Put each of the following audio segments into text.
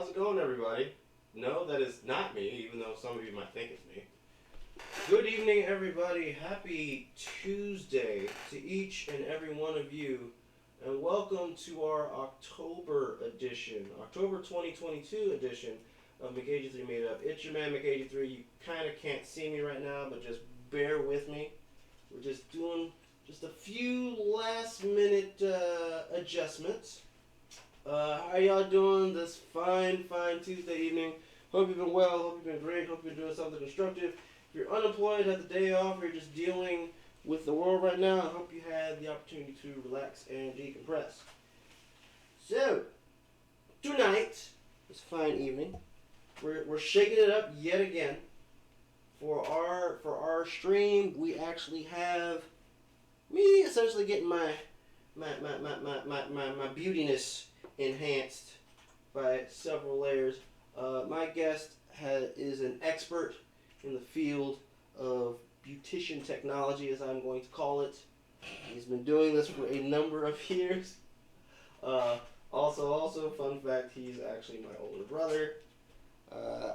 How's it going, everybody? No, that is not me, even though some of you might think it's me. Good evening, everybody. Happy Tuesday to each and every one of you, and welcome to our October edition, October 2022 edition of McAgee3 Meetup. It's your man, McAgee3. You kind of can't see me right now, but just bear with me. We're just doing just a few last-minute adjustments. How y'all doing this fine Tuesday evening? Hope you've been well, hope you've been great, hope you're doing something constructive. If you're unemployed, had the day off, or you're just dealing with the world right now, I hope you had the opportunity to relax and decompress. So, tonight, this fine evening, we're shaking it up yet again. For our stream, we actually have me essentially getting my beautiness enhanced by several layers. My guest is an expert in the field of beautician technology, as I'm going to call it. He's been doing this for a number of years. Also, fun fact, he's actually my older brother.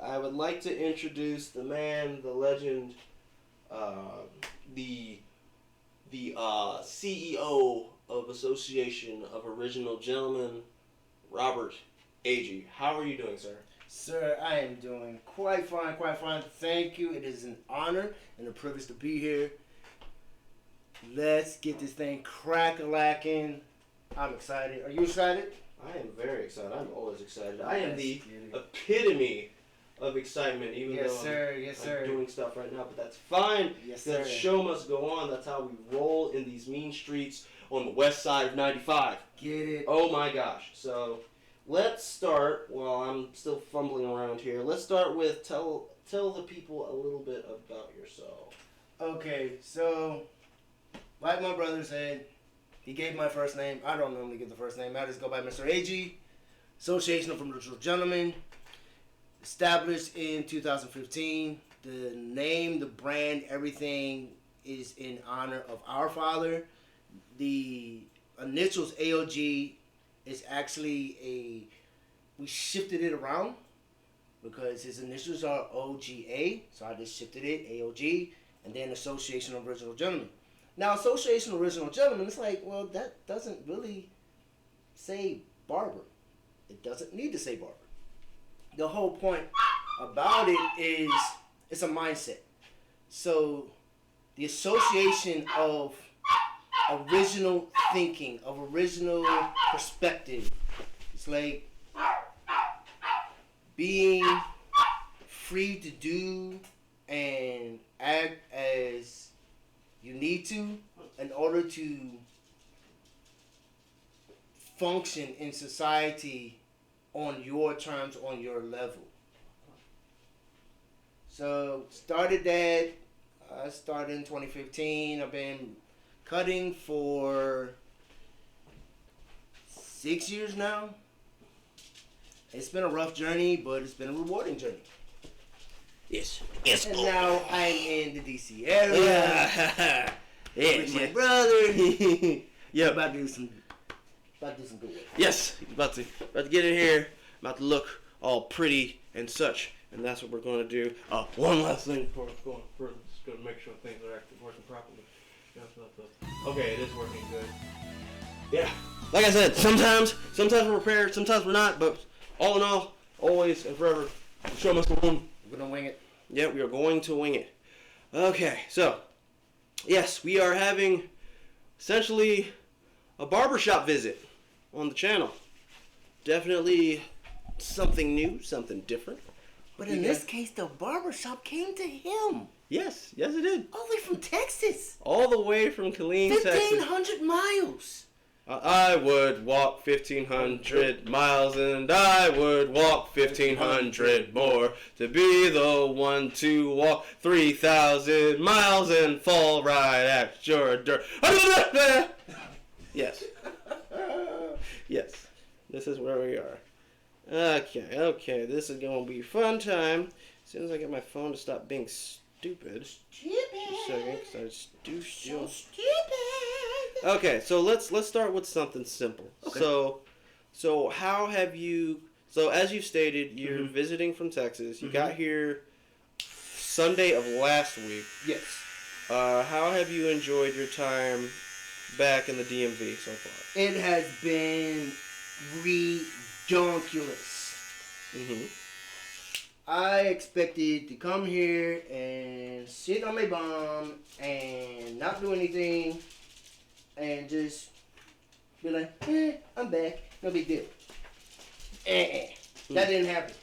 I would like to introduce the man, the legend, the CEO of Association of Original Gentlemen, Robert Agee. How are you doing, sir? Sir, I am doing quite fine. Thank you. It is an honor and a privilege to be here. Let's get this thing crack-a-lacking. I'm excited. Are you excited? I am very excited. I'm always excited. I am the epitome of excitement, even though I'm doing stuff right now, but that's fine. Yes, the sir. show must go on. That's how we roll in these mean streets on the west side of 95. Get it? Oh my gosh. So let's start, while I'm still fumbling around here, let's start with tell the people a little bit about yourself. Okay, so like my brother said, he gave my first name. I don't normally give the first name. I just go by Mr. Agee. Association of Original Gentlemen. Established in 2015. The name, the brand, everything is in honor of our father. The initials AOG is actually we shifted it around because his initials are OGA, so I just shifted it, AOG, and then Association of Original Gentlemen. Now, Association of Original Gentlemen, it's like, well, that doesn't really say barber. It doesn't need to say barber. The whole point about it is it's a mindset. So the association of original thinking, of original perspective, it's like being free to do and act as you need to in order to function in society on your terms, on your level. So started that. I started in 2015. I've been cutting for 6 years now. It's been a rough journey, but it's been a rewarding journey. Yes. And now I'm in the DC area with my brother. Yeah. About to do some good work. Yes, about to get in here, about to look all pretty and such, and that's what we're going to do. One last thing before going further, just going to make sure things are actually working properly. Okay, it is working good. Yeah, like I said, sometimes we're prepared, sometimes we're not, but all in all, always and forever, the show must go on. We're going to wing it. Yeah, we are going to wing it. Okay, so, yes, we are having essentially a barbershop visit on the channel. Definitely something new, something different. But in this case, the barbershop came to him. Yes, it did. All the way from Texas. All the way from Killeen, Texas. 1,500 miles. I would walk 1,500 miles, and I would walk 1,500 more to be the one to walk 3,000 miles and fall right at your door. Yes. Yes. This is where we are. Okay. This is going to be a fun time. As soon as I get my phone to stop being stupid. Just a second, because I just do still. So stupid. Okay, so let's start with something simple. Okay. So how have you So as you stated, you're visiting from Texas. You got here Sunday of last week. Yes. How have you enjoyed your time back in the DMV so far? It has been redonkulous. I expected to come here and sit on my bum and not do anything and just be like, I'm back. No big deal. That didn't happen.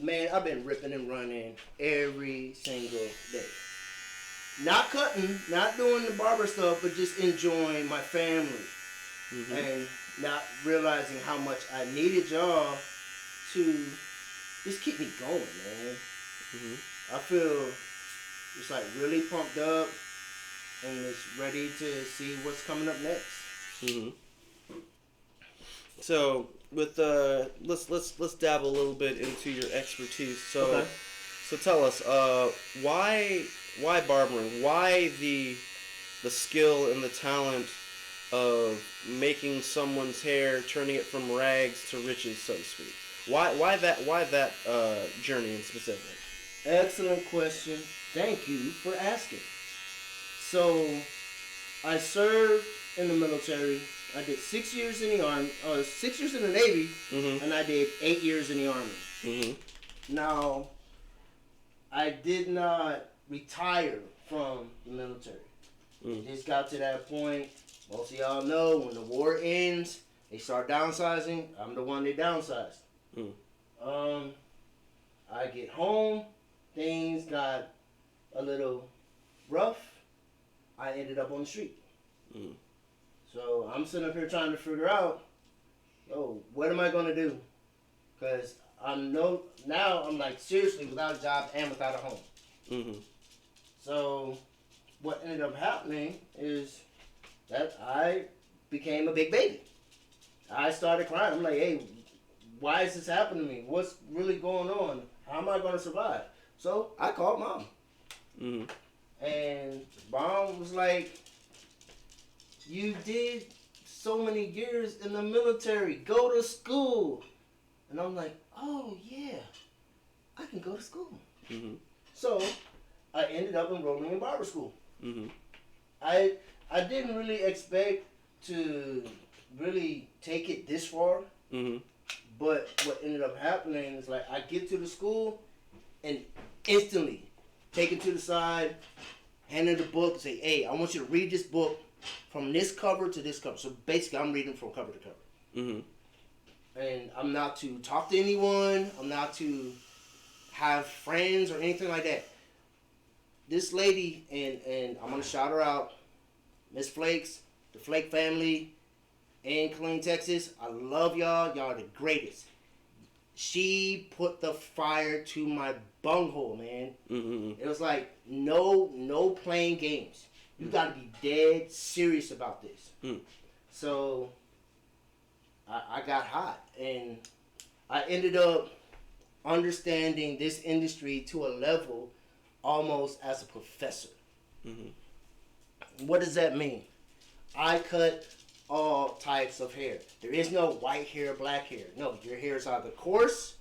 Man, I've been ripping and running every single day. Not cutting, not doing the barber stuff, but just enjoying my family. And not realizing how much I needed y'all to just keep me going, man. I feel just like really pumped up and just ready to see what's coming up next. So with let's dabble a little bit into your expertise. So so tell us why barbering? Why the skill and the talent of making someone's hair, turning it from rags to riches, so to speak? Why that journey in specific? Excellent question. Thank you for asking. So, I served in the military. I did 6 years in the Army, 6 years in the Navy, and I did 8 years in the Army. Now, I did not retire from the military. It just got to that point. Most of y'all know when the war ends, they start downsizing. I'm the one they downsized. I get home, things got a little rough. I ended up on the street. So I'm sitting up here trying to figure out, what am I gonna do? Cause now I'm like seriously without a job and without a home. So what ended up happening is that I became a big baby. I started crying. I'm like, hey, why is this happening to me? What's really going on? How am I going to survive? So I called Mom. And Mom was like, you did so many years in the military. Go to school. And I'm like, oh, yeah, I can go to school. So I ended up enrolling in barber school. I didn't really expect to really take it this far. But what ended up happening is like I get to the school and instantly take it to the side, hand her the book, and say, hey, I want you to read this book from this cover to this cover. So basically I'm reading from cover to cover. And I'm not to talk to anyone. I'm not to have friends or anything like that. This lady, and I'm going to shout her out, Miss Flakes, the Flake family in Killeen, Texas. I love y'all. Y'all are the greatest. She put the fire to my bunghole, man. It was like, no playing games. You got to be dead serious about this. So I got hot, and I ended up understanding this industry to a level almost as a professor. What does that mean? I cut all types of hair. There is no white hair, black hair. No, your hair is either coarse,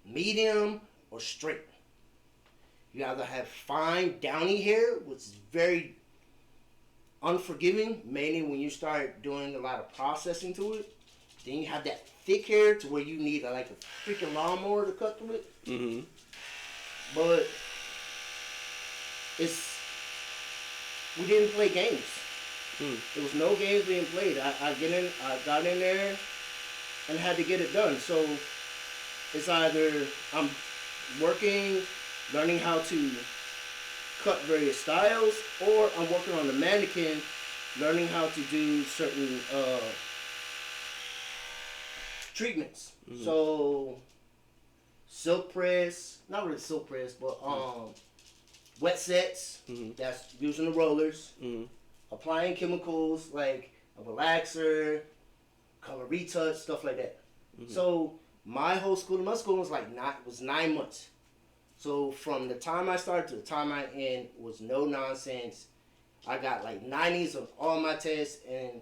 medium, or straight. You either have fine, downy hair, which is very unforgiving, mainly when you start doing a lot of processing to it. Then you have that thick hair to where you need like a freaking lawnmower to cut through it. But we didn't play games. There was no games being played. I got in there and had to get it done. So it's either I'm working, learning how to cut various styles, or I'm working on the mannequin, learning how to do certain treatments. So silk press, not really silk press, but wet sets. That's using the rollers. Applying chemicals like a relaxer, color retouch, stuff like that. So my schooling was like 9 months. So from the time I started to the time I end was no nonsense. I got like 90s on all my tests, and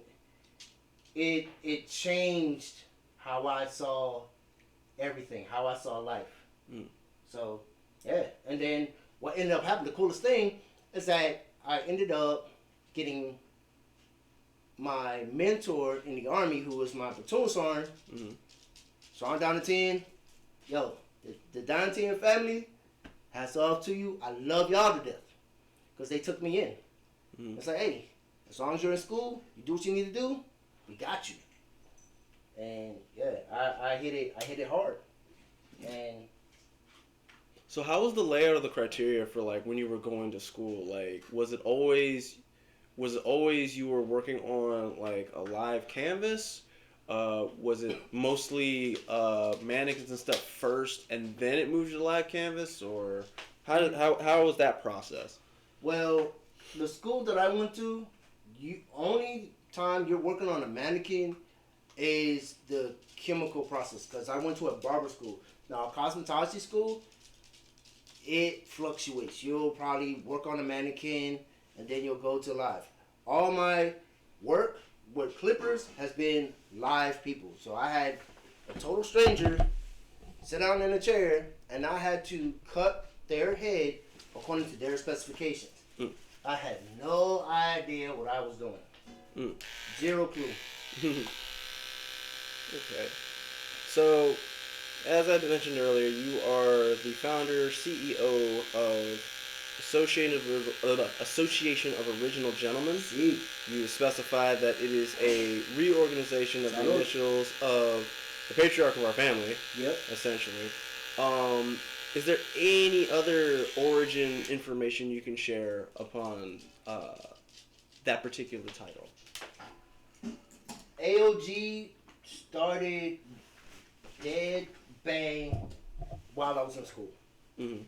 it changed how I saw everything, how I saw life. Mm. So, yeah. And then what ended up happening, the coolest thing, is that I ended up getting my mentor in the Army, who was my platoon sergeant. Mm-hmm. So I'm down to 10. Yo, the down to 10 family, hats off to you. I love y'all to death. Because they took me in. Mm-hmm. It's like, hey, as long as you're in school, you do what you need to do, we got you. And yeah, I hit it hard. And so how was the layout of the criteria for like when you were going to school? Like was it always you were working on like a live canvas? Was it mostly mannequins and stuff first and then it moved to the live canvas, or how was that process? well, the school that I went to, only time you're working on a mannequin is the chemical process, because I went to a barber school. Now, a cosmetology school, it fluctuates. You'll probably work on a mannequin and then you'll go to live. All my work with clippers has been live people. So I had a total stranger sit down in a chair and I had to cut their head according to their specifications. Mm. I had no idea what I was doing. Mm. Zero clue. Okay. So, as I mentioned earlier, you are the founder, CEO of Association of Original Gentlemen. See. You specified that it is a reorganization of the initials of the patriarch of our family. Yep. Essentially. Is there any other origin information you can share upon that particular title? AOG started dead bang while I was in school. Mm-hmm.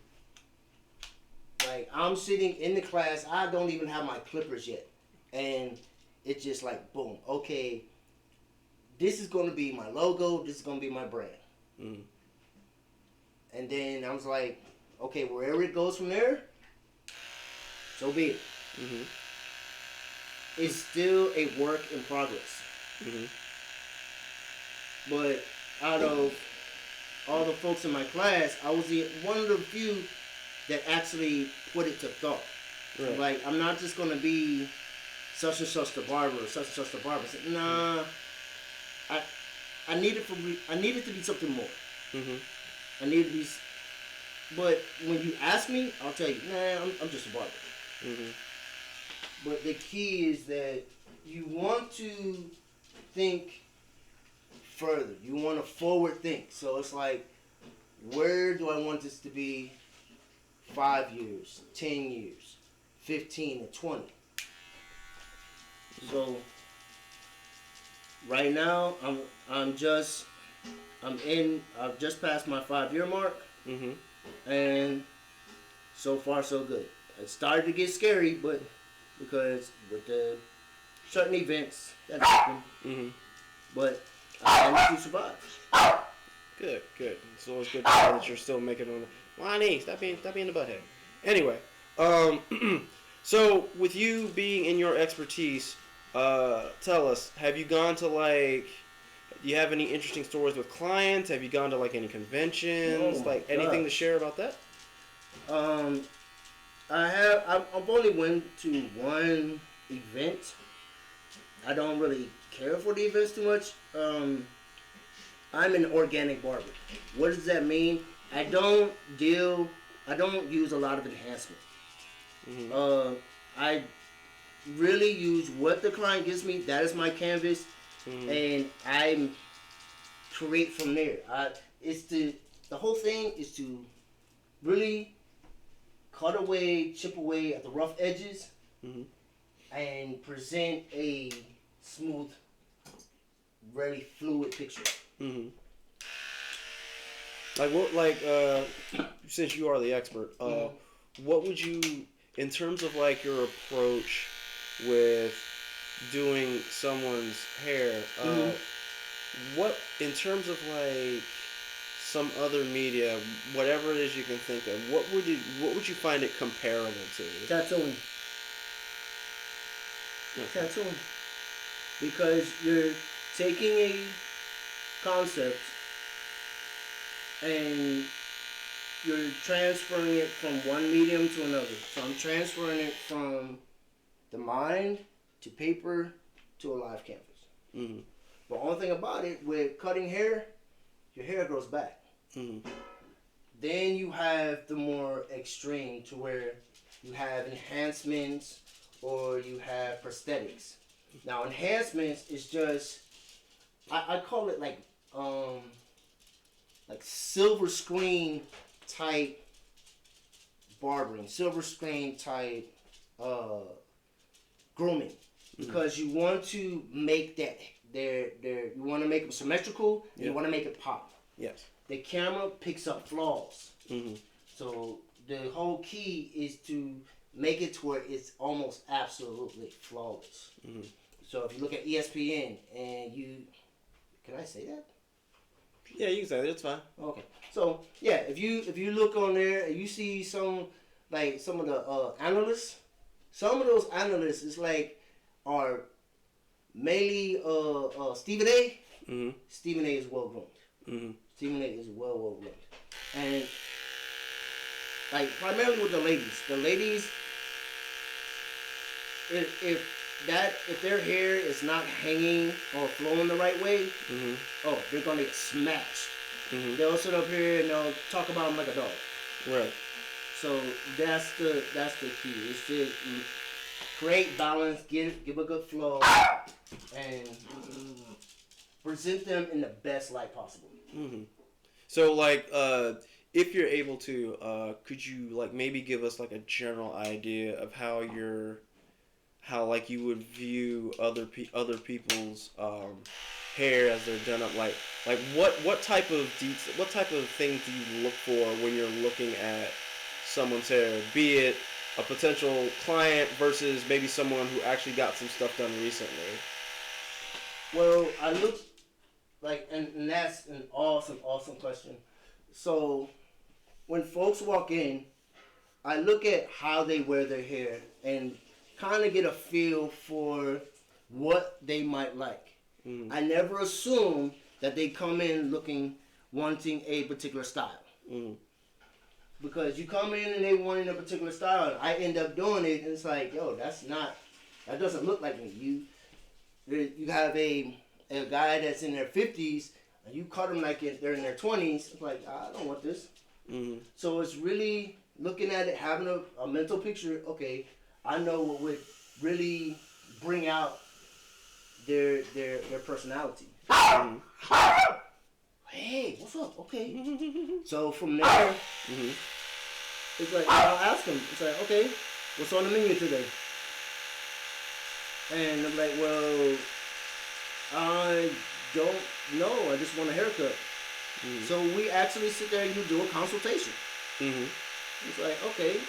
Like, I'm sitting in the class, I don't even have my clippers yet. And it's just like, boom, okay, this is going to be my logo, this is going to be my brand. Mm-hmm. And then I was like, okay, wherever it goes from there, so be it. Mm-hmm. It's still a work in progress. Mm-hmm. But out of all the folks in my class, I was one of the few that actually put it to thought. Right. Like, I'm not just going to be such and such the barber or such and such the barber. I said, nah, I need it to be something more. Mm-hmm. I need to be, but when you ask me, I'll tell you, nah, I'm just a barber. Mm-hmm. But the key is that you want to think further. You want to forward think. So it's like, where do I want this to be 5 years, 10 years, 15 and 20? So right now I've just passed my 5-year mark. Mm-hmm. And so far so good. It started to get scary, but because with the certain events that happen, Mm-hmm. but I managed to survive. Good. It's always good to know that you're still making on. Lonnie, stop being the butthead. Anyway, so with you being in your expertise, tell us, have you gone to do you have any interesting stories with clients? Have you gone to any conventions? Anything to share about that? I've only went to one event. I don't really care for the events too much. I'm an organic barber. What does that mean? I don't use a lot of enhancement. Mm-hmm. I really use what the client gives me. That is my canvas. Mm-hmm. And I create from there. The whole thing is to really cut away, chip away at the rough edges, mm-hmm. and present a smooth, very fluid picture. Mm-hmm. Since you are the expert, what would you, in terms of your approach with doing someone's hair, what, in terms of some other media, whatever it is you can think of, what would you find it comparable to? Tattooing. Okay. Tattooing. Because you're taking a concept and you're transferring it from one medium to another. So I'm transferring it from the mind to paper to a live canvas. Mm-hmm. The only thing about it, with cutting hair, your hair grows back. Mm-hmm. Then you have the more extreme to where you have enhancements or you have prosthetics. Now enhancements is just, I call it like silver screen type barbering, silver screen type grooming, because you want to make that you want to make them symmetrical. You want to make it pop. Yes. The camera picks up flaws. Mm-hmm. So the whole key is to make it to where it's almost absolutely flawless. Mm-hmm. So if you look at ESPN and can I say that? Yeah, you can say that. It's fine. Okay. So yeah, if you look on there and you see some of the analysts, some of those analysts is are mainly Stephen A. Mm-hmm. Stephen A. is well groomed. Mm-hmm. Stephen A. is well groomed, and primarily with the ladies, if their hair is not hanging or flowing the right way, oh, they're gonna get smashed. Mm-hmm. They'll sit up here and they'll talk about them like a dog. Right. So that's the key. It's just create balance, give a good flow, and present them in the best light possible. Mm-hmm. So if you're able to, could you maybe give us a general idea of how you would view other people's hair as they're done up? What type of things do you look for when you're looking at someone's hair, be it a potential client versus maybe someone who actually got some stuff done recently? Well, I look and that's an awesome question. So when folks walk in, I look at how they wear their hair and kind of get a feel for what they might like. Mm. I never assume that they come in wanting a particular style. Mm. Because you come in and they wanting a particular style, and I end up doing it, and it's like, yo, that doesn't look like me. You have a guy that's in their 50s, and you cut them like they're in their 20s. It's like, I don't want this. Mm-hmm. So it's really looking at it, having a mental picture. Okay, I know what would really bring out their personality. Mm-hmm. Hey, what's up? Okay. So from there, it's like, I'll ask them. It's like, okay, what's on the menu today? And I'm like, well, I don't know. I just want a haircut. Mm-hmm. So we actually sit there and you do a consultation. Mm-hmm. It's like, okay,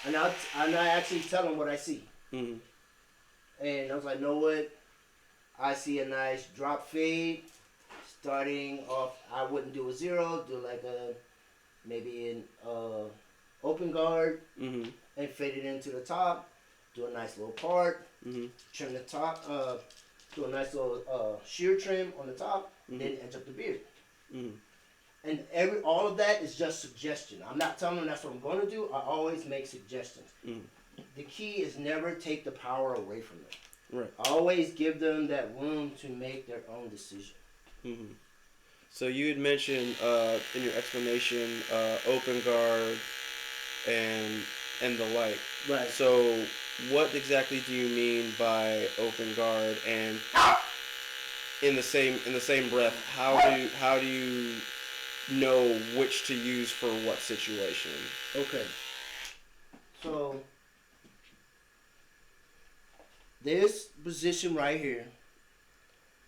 and I actually tell them what I see. Mm-hmm. And I was like, know what? I see a nice drop fade. Starting off, I wouldn't do a zero. Do maybe an open guard, and fade it into the top. Do a nice little part. Trim the top. Do a nice little shear trim on the top. Then edge up the beard. And all of that is just suggestion. I'm not telling them that's what I'm going to do. I always make suggestions. The key is never take the power away from them. Right. I always give them that room to make their own decision. Mm-hmm. So you had mentioned in your explanation open guard and the like. Right. So what exactly do you mean by open guard? And in the same breath, how do you know which to use for what situation? Okay. So this position right here,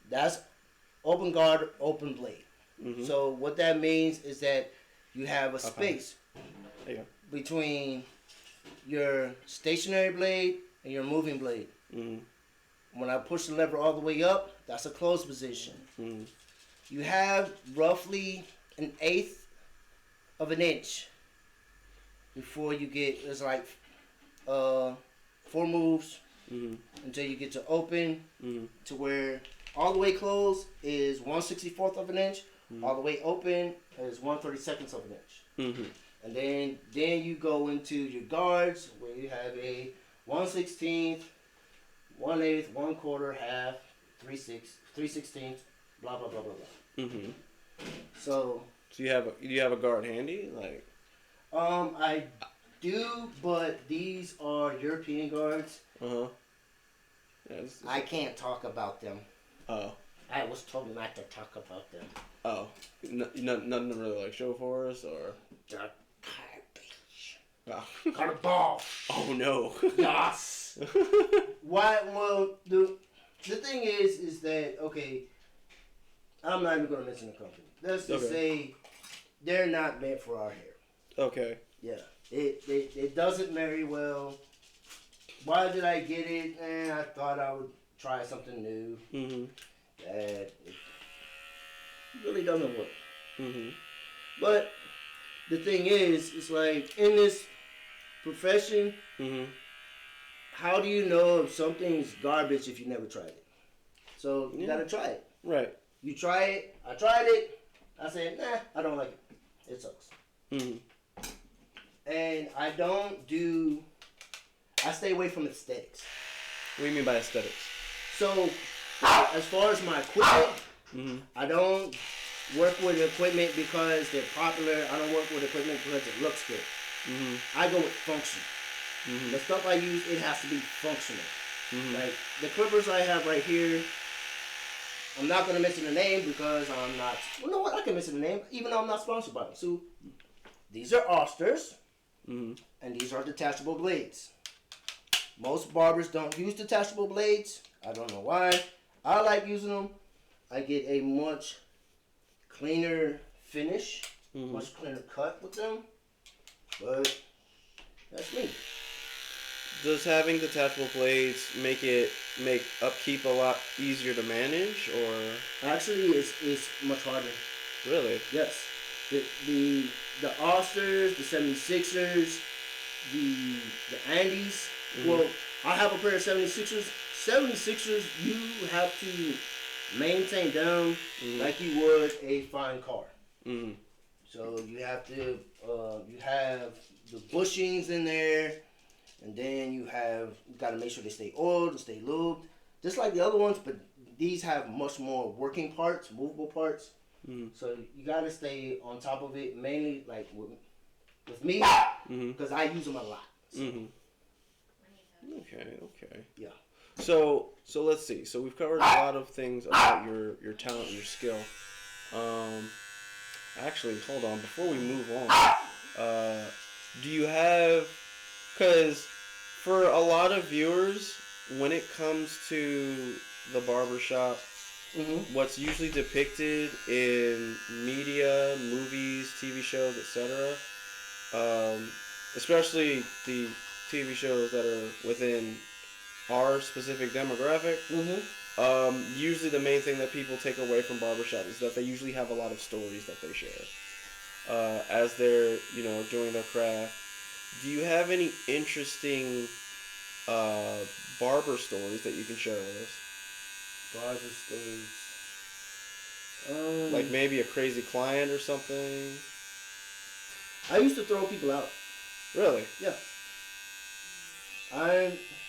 that's open guard, open blade. Mm-hmm. So what that means is that you have a space between your stationary blade and your moving blade. Mm-hmm. When I push the lever all the way up, that's a closed position. Mm-hmm. You have roughly 1/8 of an inch before you get, it's like 4 moves. Mm-hmm. Until you get to open, to where all the way closed is 1/64 of an inch. all the way open is 1/32 of an inch. And then you go into your guards where you have a 1/16, 1/8, 1/4, half, 3/16, blah blah blah blah blah. So you have a guard handy, like? I do, but these are European guards. Yeah, I can't talk about them. Oh. I was told not to talk about them. Oh, nothing to really like show for us, or? They're garbage. Oh. Garbage. Oh no. Yes. Why? Well, the thing is that okay. I'm not even gonna mention the company. Let's just say they're not meant for our hair. Okay. Yeah. It doesn't marry well. Why did I get it? I thought I would try something new. That it really doesn't work. But the thing is, it's like in this profession, how do you know if something's garbage if you never tried it? So you gotta try it. Right. You try it. I tried it. I said, nah, I don't like it. It sucks. And I stay away from aesthetics. What do you mean by aesthetics? So, as far as my equipment, I don't work with equipment because they're popular. I don't work with equipment because it looks good. I go with function. The stuff I use, it has to be functional. Like the clippers I have right here, I'm not going to mention the name because I'm not... Well, you know what? I can mention the name even though I'm not sponsored by them. So, these are Osters, and these are detachable blades. Most barbers don't use detachable blades. I don't know why. I like using them. I get a much cleaner finish, much cleaner cut with them. But that's me. Does having detachable blades make upkeep a lot easier to manage, or? Actually, it's much harder. Really? Yes. The Osters, the 76ers, the Andes. Well, I have a pair of 76ers. 76ers, you have to maintain them like you would a fine car. So you have to, you have the bushings in there, and then you got to make sure they stay oiled, stay lubed, just like the other ones. But these have much more working parts, movable parts. So you got to stay on top of it. Mainly like with me, because I use them a lot. So. Okay. Yeah. So let's see. So we've covered a lot of things about your talent and your skill. Actually, hold on. Before we move on, do you have? Because for a lot of viewers, when it comes to the barbershop, what's usually depicted in media, movies, TV shows, etc., especially the TV shows that are within our specific demographic, usually the main thing that people take away from barbershop is that they usually have a lot of stories that they share as they're, doing their craft. Do you have any interesting barber stories that you can share with us? Barber stories. Like maybe a crazy client or something? I used to throw people out. Really? Yeah.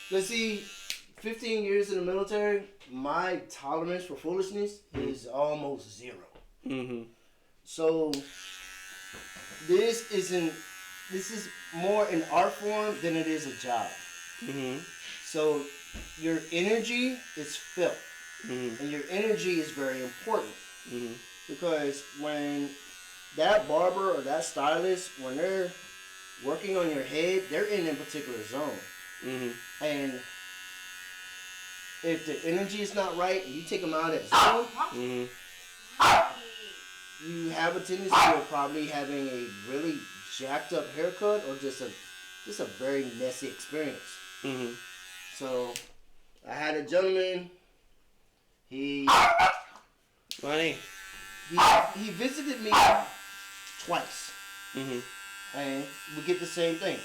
Let's see, 15 years in the military, my tolerance for foolishness is almost zero. So this is more an art form than it is a job. So your energy is filth, and your energy is very important because when that barber or that stylist, when they're working on your head, they're in a particular zone. And if the energy is not right and you take them out at zone, you have a tendency of probably having a really jacked up haircut or just a very messy experience. So I had a gentleman. He visited me twice, and we get the same thing.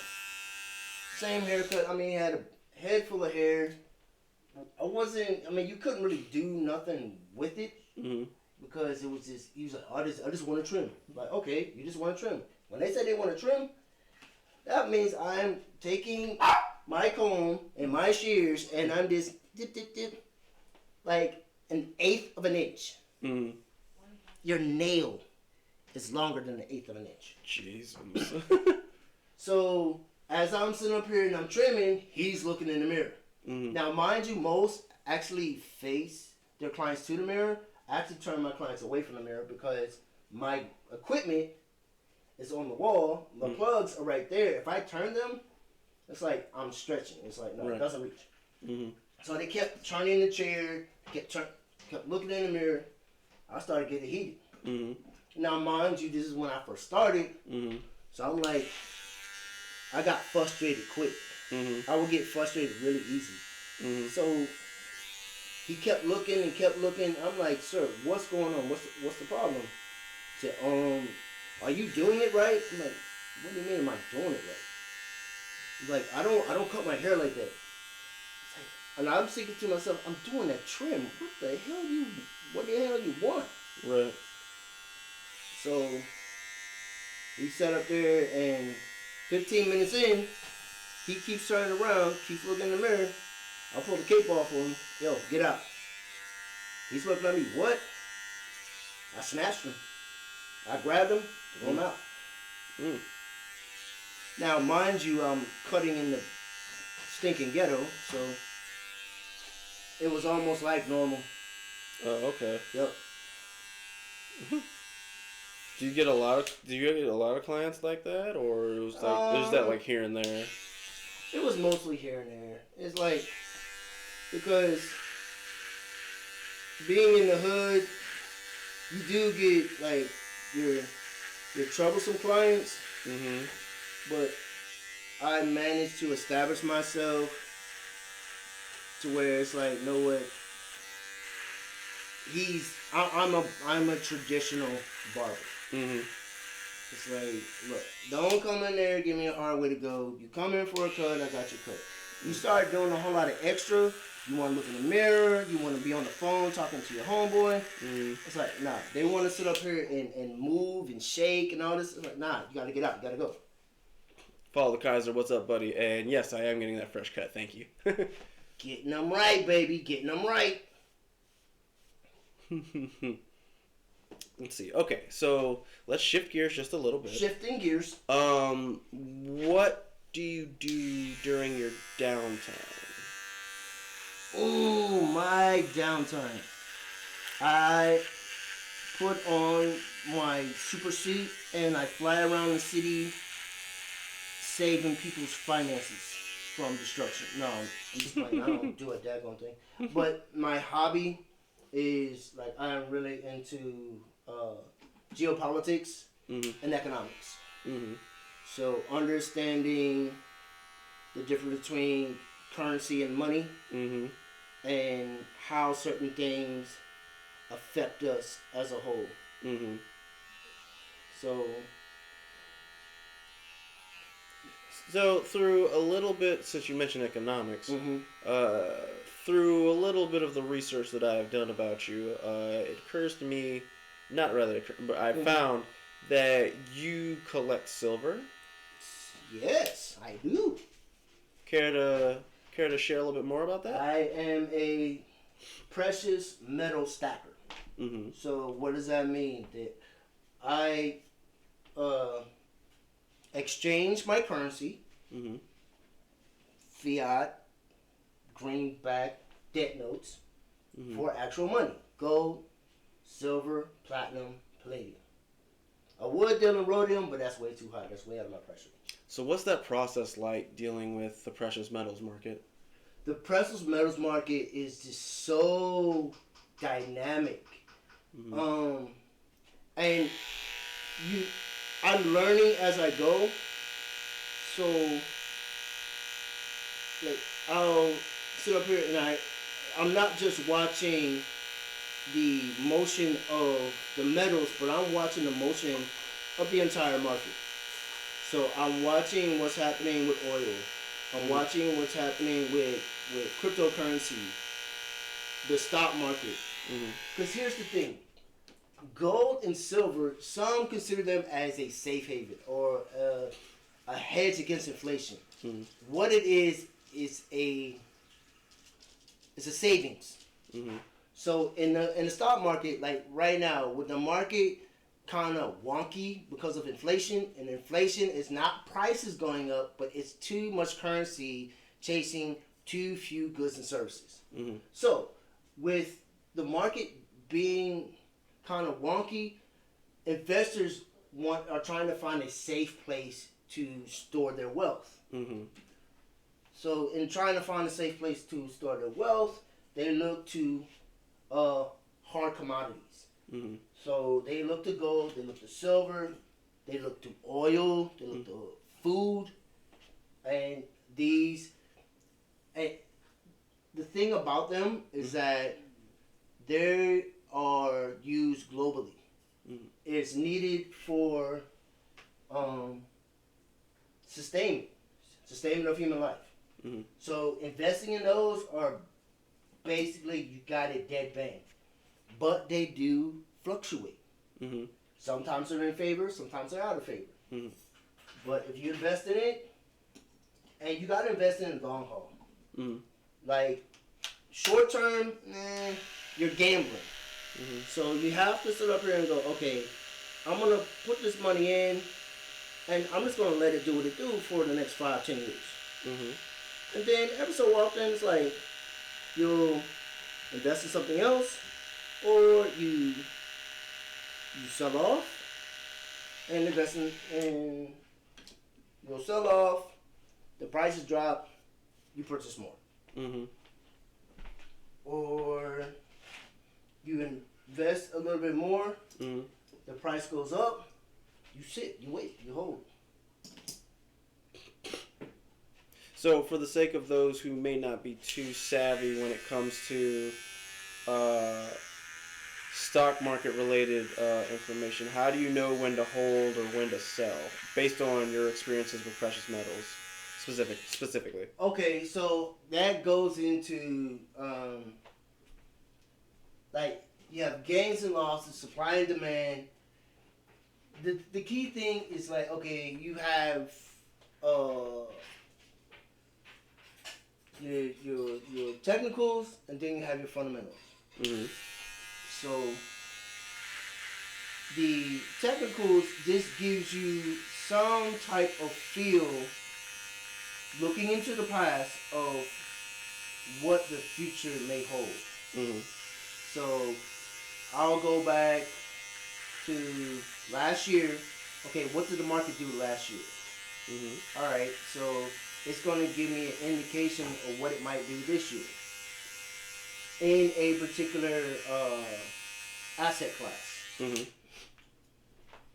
Same haircut. He had a head full of hair. You couldn't really do nothing with it. because it was just, he was like, I just want to trim. Like, okay, you just want to trim. When they say they want to trim, that means I'm taking my comb and my shears and I'm just dip, like an eighth of an inch. Mm-hmm. Your nail is longer than an eighth of an inch. Jesus. So as I'm sitting up here and I'm trimming, he's looking in the mirror. Mm-hmm. Now, mind you, most actually face their clients to the mirror. I actually turn my clients away from the mirror because my equipment is on the wall. My plugs are right there. If I turn them, it's like I'm stretching. It's like, no, it doesn't reach. Mm-hmm. So they kept turning the chair, kept looking in the mirror. I started getting heated. Mm-hmm. Now, mind you, this is when I first started. Mm-hmm. So I'm like, I got frustrated quick. Mm-hmm. I would get frustrated really easy. Mm-hmm. So he kept looking and kept looking. I'm like, sir, what's going on? What's the problem? He said, are you doing it right? I'm like, what do you mean am I doing it right? He's like, I don't cut my hair like that. It's like, and I'm thinking to myself, I'm doing that trim. What the hell you want? Right. So he sat up there and 15 minutes in, he keeps turning around, keeps looking in the mirror. I pull the cape off of him. Yo, get out. He's looking at me. What? I snatched him. I grabbed him, threw him out. Mm. Now, mind you, I'm cutting in the stinking ghetto, so it was almost like normal. Oh, okay. Yep. Do you get a lot of clients like that, or it was that like here and there? It was mostly here and there. It's like, because being in the hood, you do get like your troublesome clients. Mm-hmm. But I managed to establish myself to where it's like, know what? I'm a traditional barber. Mm-hmm. It's like, look, don't come in there and give me a hard way to go. You come in for a cut, I got your cut. You start doing a whole lot of extra. You want to look in the mirror. You want to be on the phone talking to your homeboy. Mm-hmm. It's like, nah. They want to sit up here and move and shake and all this. It's like, nah, you got to get out. You got to go. Follow the Kaiser, what's up, buddy? And yes, I am getting that fresh cut, thank you. Getting them right, baby. Getting them right. Let's see. Okay, so let's shift gears just a little bit. Shifting gears. What do you do during your downtime? Ooh, my downtime. I put on my super suit and I fly around the city saving people's finances from destruction. No, I'm just playing. I don't do a daggone thing. But my hobby is, like, I'm really into geopolitics and economics. Mm-hmm. So understanding the difference between currency and money and how certain things affect us as a whole. Mm-hmm. So through a little bit, since you mentioned economics, through a little bit of the research that I've done about you, it occurs to me, but I found that you collect silver. Yes, I do. Care to share a little bit more about that? I am a precious metal stacker. Mm-hmm. So what does that mean? That I exchange my currency, fiat, greenback, debt notes, for actual money. Gold, silver, platinum, palladium. I would deal in rhodium, but that's way too high. That's way out of my pressure. So what's that process like dealing with the precious metals market? The precious metals market is just so dynamic. And I'm learning as I go. So, like, I'll sit up here and I'm not just watching the motion of the metals, but I'm watching the motion of the entire market. So I'm watching what's happening with oil. I'm watching what's happening with cryptocurrency, the stock market. Because here's the thing. gold and silver, some consider them as a safe haven or a hedge against inflation. Mm-hmm. What it is a savings. Mm-hmm. So in the stock market, like right now, with the market kind of wonky because of inflation, and inflation is not prices going up, but it's too much currency chasing too few goods and services. Mm-hmm. So with the market being kind of wonky, investors are trying to find a safe place to store their wealth. Mm-hmm. So in trying to find a safe place to store their wealth, they look to hard commodities. Mm-hmm. So they look to gold, they look to silver, they look to oil, they look to food, and these. And the thing about them is that they are used globally. Mm-hmm. It's needed for sustainment of human life. Mm-hmm. So investing in those are basically, you got it dead bang. But they do fluctuate. Mm-hmm. Sometimes they're in favor, sometimes they're out of favor. Mm-hmm. But if you invest in it, and you got to invest in it long haul. Mm-hmm. Like, short term, you're gambling. Mm-hmm. So you have to sit up here and go, okay, I'm going to put this money in, and I'm just going to let it do what it do for the next 5-10 years. Mm-hmm. And then every so often, it's like, you'll invest in something else, or you sell off and invest in, and you'll sell off, the prices drop, you purchase more. Mm-hmm. Or you invest a little bit more, Mm-hmm. the price goes up, you sit, you wait, you hold. So, for the sake of those who may not be too savvy when it comes to stock market related information, how do you know when to hold or when to sell, based on your experiences with precious metals, specifically? Okay, so that goes into like, you have gains and losses, supply and demand. The key thing is like, okay, you have your technicals, and then you have your fundamentals. Mm-hmm. So the technicals, this gives you some type of feel, looking into the past, of what the future may hold. Mm-hmm. So I'll go back to last year. Okay, what did the market do last year? Mm-hmm. All right, so it's going to give me an indication of what it might do this year in a particular asset class. Mm-hmm.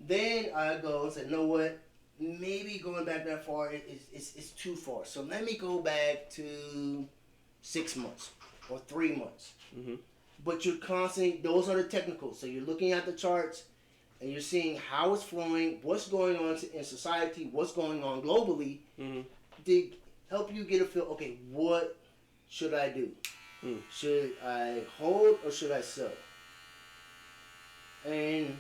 Then I go and say, you know what? Maybe going back that far is too far. So let me go back to 6 months or 3 months. Mm-hmm. But you're constantly, those are the technicals. So you're looking at the charts and you're seeing how it's flowing, what's going on in society, what's going on globally, Mm-hmm. to help you get a feel, okay, what should I do? Mm. Should I hold or should I sell? And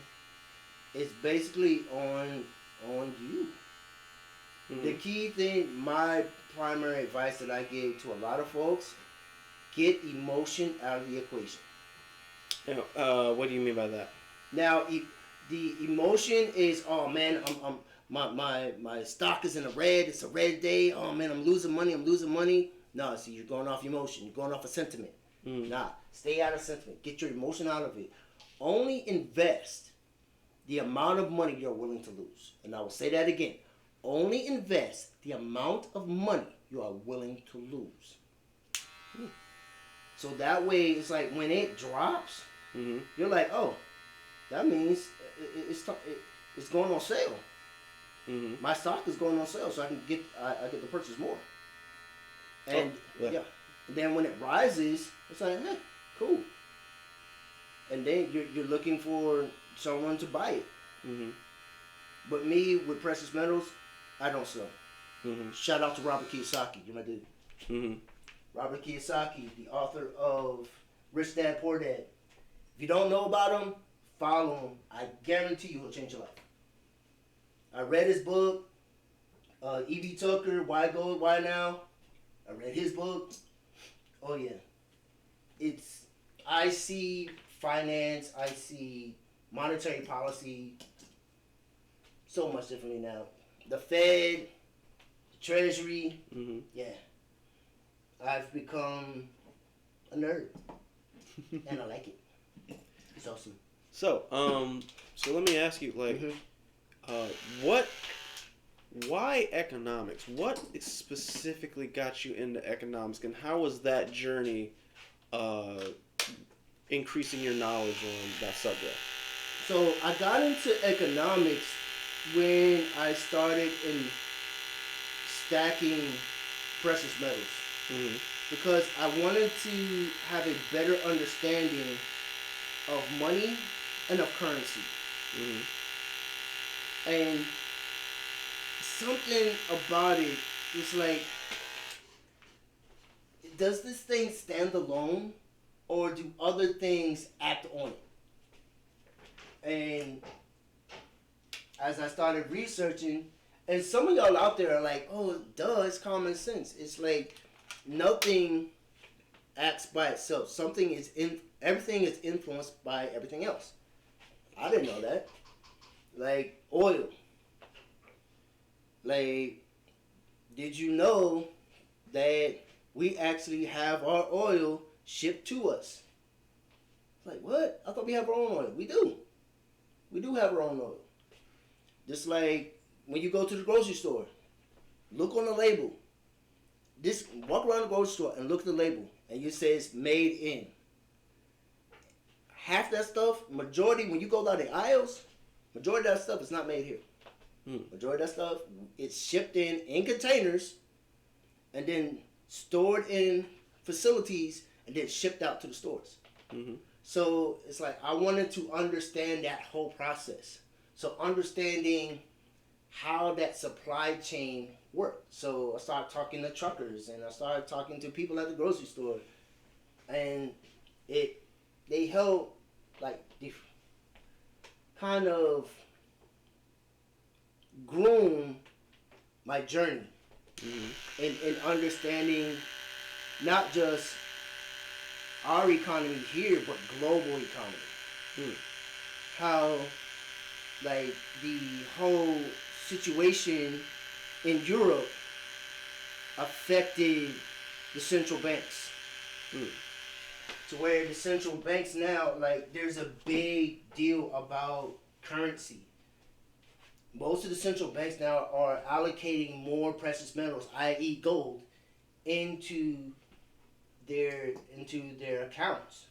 it's basically on you. Mm-hmm. The key thing, my primary advice that I give to a lot of folks, get emotion out of the equation. What do you mean by that? Now, the emotion is, oh man, my stock is in the red. It's a red day. Oh man, I'm losing money. No, see, you're going off emotion. You're going off a sentiment. Mm. Nah, stay out of sentiment. Get your emotion out of it. Only invest the amount of money you're willing to lose. And I will say that again. Only invest the amount of money you are willing to lose. Mm. So that way, it's like when it drops, Mm-hmm. you're like, oh, that means it's going on sale. Mm-hmm. My stock is going on sale, so I get to purchase more. And yeah. And then when it rises, it's like, hey, cool. And then you're looking for someone to buy it. Mm-hmm. But me, with precious metals, I don't sell. Mm-hmm. Shout out to Robert Kiyosaki, you're my dude. Mm-hmm. Robert Kiyosaki, the author of Rich Dad Poor Dad. If you don't know about him, follow him. I guarantee you will change your life. I read his book, E.B. Tucker, Why Gold, Why Now. I read his book. Oh yeah, I see finance, I see monetary policy so much differently now. The Fed, the Treasury, yeah. I've become a nerd, and I like it. It's awesome. So let me ask you, like, why economics? What specifically got you into economics, and how was that journey increasing your knowledge on that subject? So I got into economics when I started in stacking precious metals, because I wanted to have a better understanding of money and of currency. And something about it was like, does this thing stand alone, or do other things act on it? And as I started researching, and some of y'all out there are like, oh, duh, it's common sense. It's like nothing acts by itself. Everything is influenced by everything else. I didn't know that. Like oil. Like, did you know that we actually have our oil shipped to us? Like, what? I thought we have our own oil. We do. We do have our own oil. Just like when you go to the grocery store, look on the label. Just walk around the grocery store and look at the label, and you say it's made in. Half that stuff, majority, when you go down the aisles, majority of that stuff is not made here. Majority of that stuff, it's shipped in containers, and then stored in facilities, and then shipped out to the stores. So it's like I wanted to understand that whole process. So understanding how that supply chain worked. So I started talking to truckers, and I started talking to people at the grocery store, and they helped kind of groom my journey in understanding not just our economy here, but global economy. How, like, the whole situation in Europe affected the central banks. To where the central banks now, like, there's a big deal about currency. Most of the central banks now are allocating more precious metals, i.e. gold, into their accounts.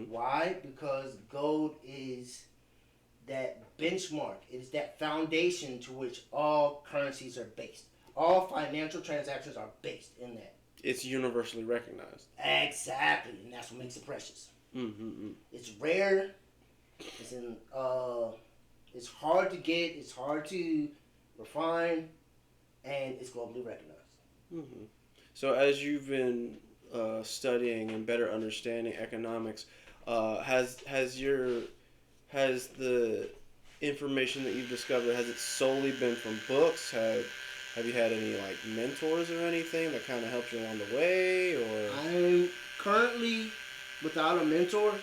Why? Because gold is that benchmark. It is that foundation to which all currencies are based. All financial transactions are based in that. It's universally recognized. Exactly, and that's what makes it precious. It's rare. It's hard to get. It's hard to refine, and it's globally recognized. So as you've been studying and better understanding economics, has the information that you've discovered, has it solely been from books? Have you had any like mentors or anything that kind of helped you along the way? Or I'm currently without a mentor.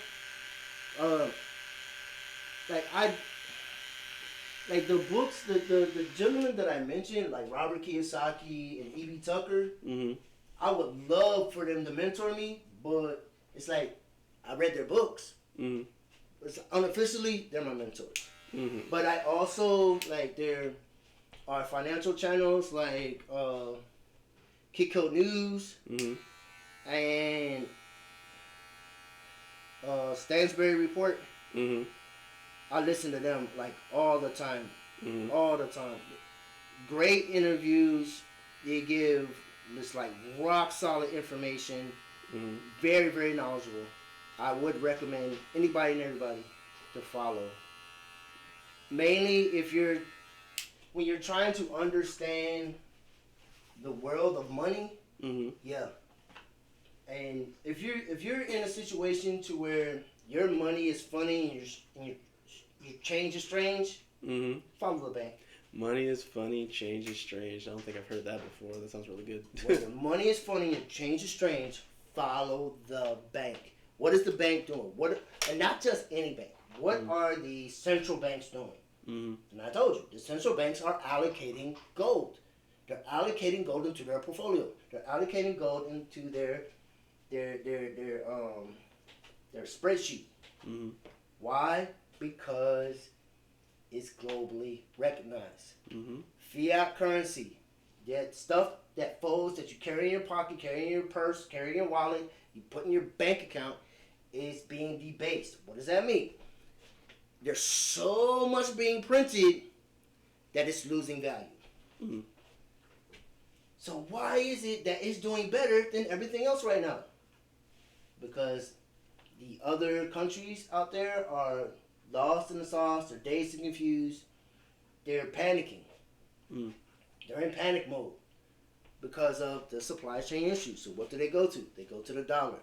Like the books, the gentlemen that I mentioned, like Robert Kiyosaki and E.B. Tucker, I would love for them to mentor me, but it's like I read their books. It's unofficially, they're my mentors. But I also, like, there are financial channels like Kitco News and Stansberry Report. I listen to them like all the time. All the time. Great interviews. They give this like rock solid information. Very, very knowledgeable. I would recommend anybody and everybody to follow. Mainly when you're trying to understand the world of money, yeah. And if you're in a situation to where your money is funny and you're your change is strange, follow the bank. Money is funny, change is strange. I don't think I've heard that before. That sounds really good. When your money is funny and change is strange, follow the bank. What is the bank doing? And not just any bank. What are the central banks doing? And I told you, the central banks are allocating gold. They're allocating gold into their portfolio. They're allocating gold into their spreadsheet. Why? Because it's globally recognized. Fiat currency, that stuff that folds that you carry in your pocket, carry in your purse, carry in your wallet, you put in your bank account, is being debased. What does that mean? There's so much being printed that it's losing value. So why is it that it's doing better than everything else right now? Because the other countries out there are lost in the sauce, they're dazed and confused, they're panicking. They're in panic mode because of the supply chain issues. So what do? They go to the dollar.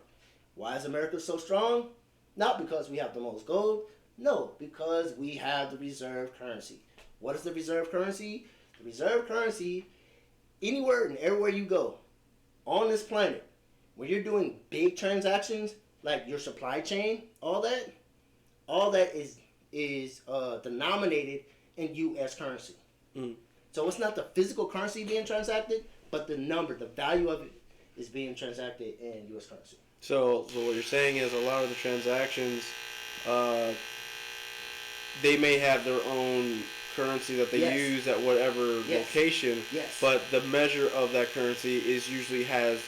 Why is America so strong? Not because we have the most gold. No, because we have the reserve currency. What is the reserve currency? The reserve currency, anywhere and everywhere you go on this planet, when you're doing big transactions, like your supply chain, all that is denominated in U.S. currency. So it's not the physical currency being transacted, but the value of it is being transacted in U.S. currency. So what you're saying is a lot of the transactions, they may have their own currency that they use at whatever location, but the measure of that currency is usually has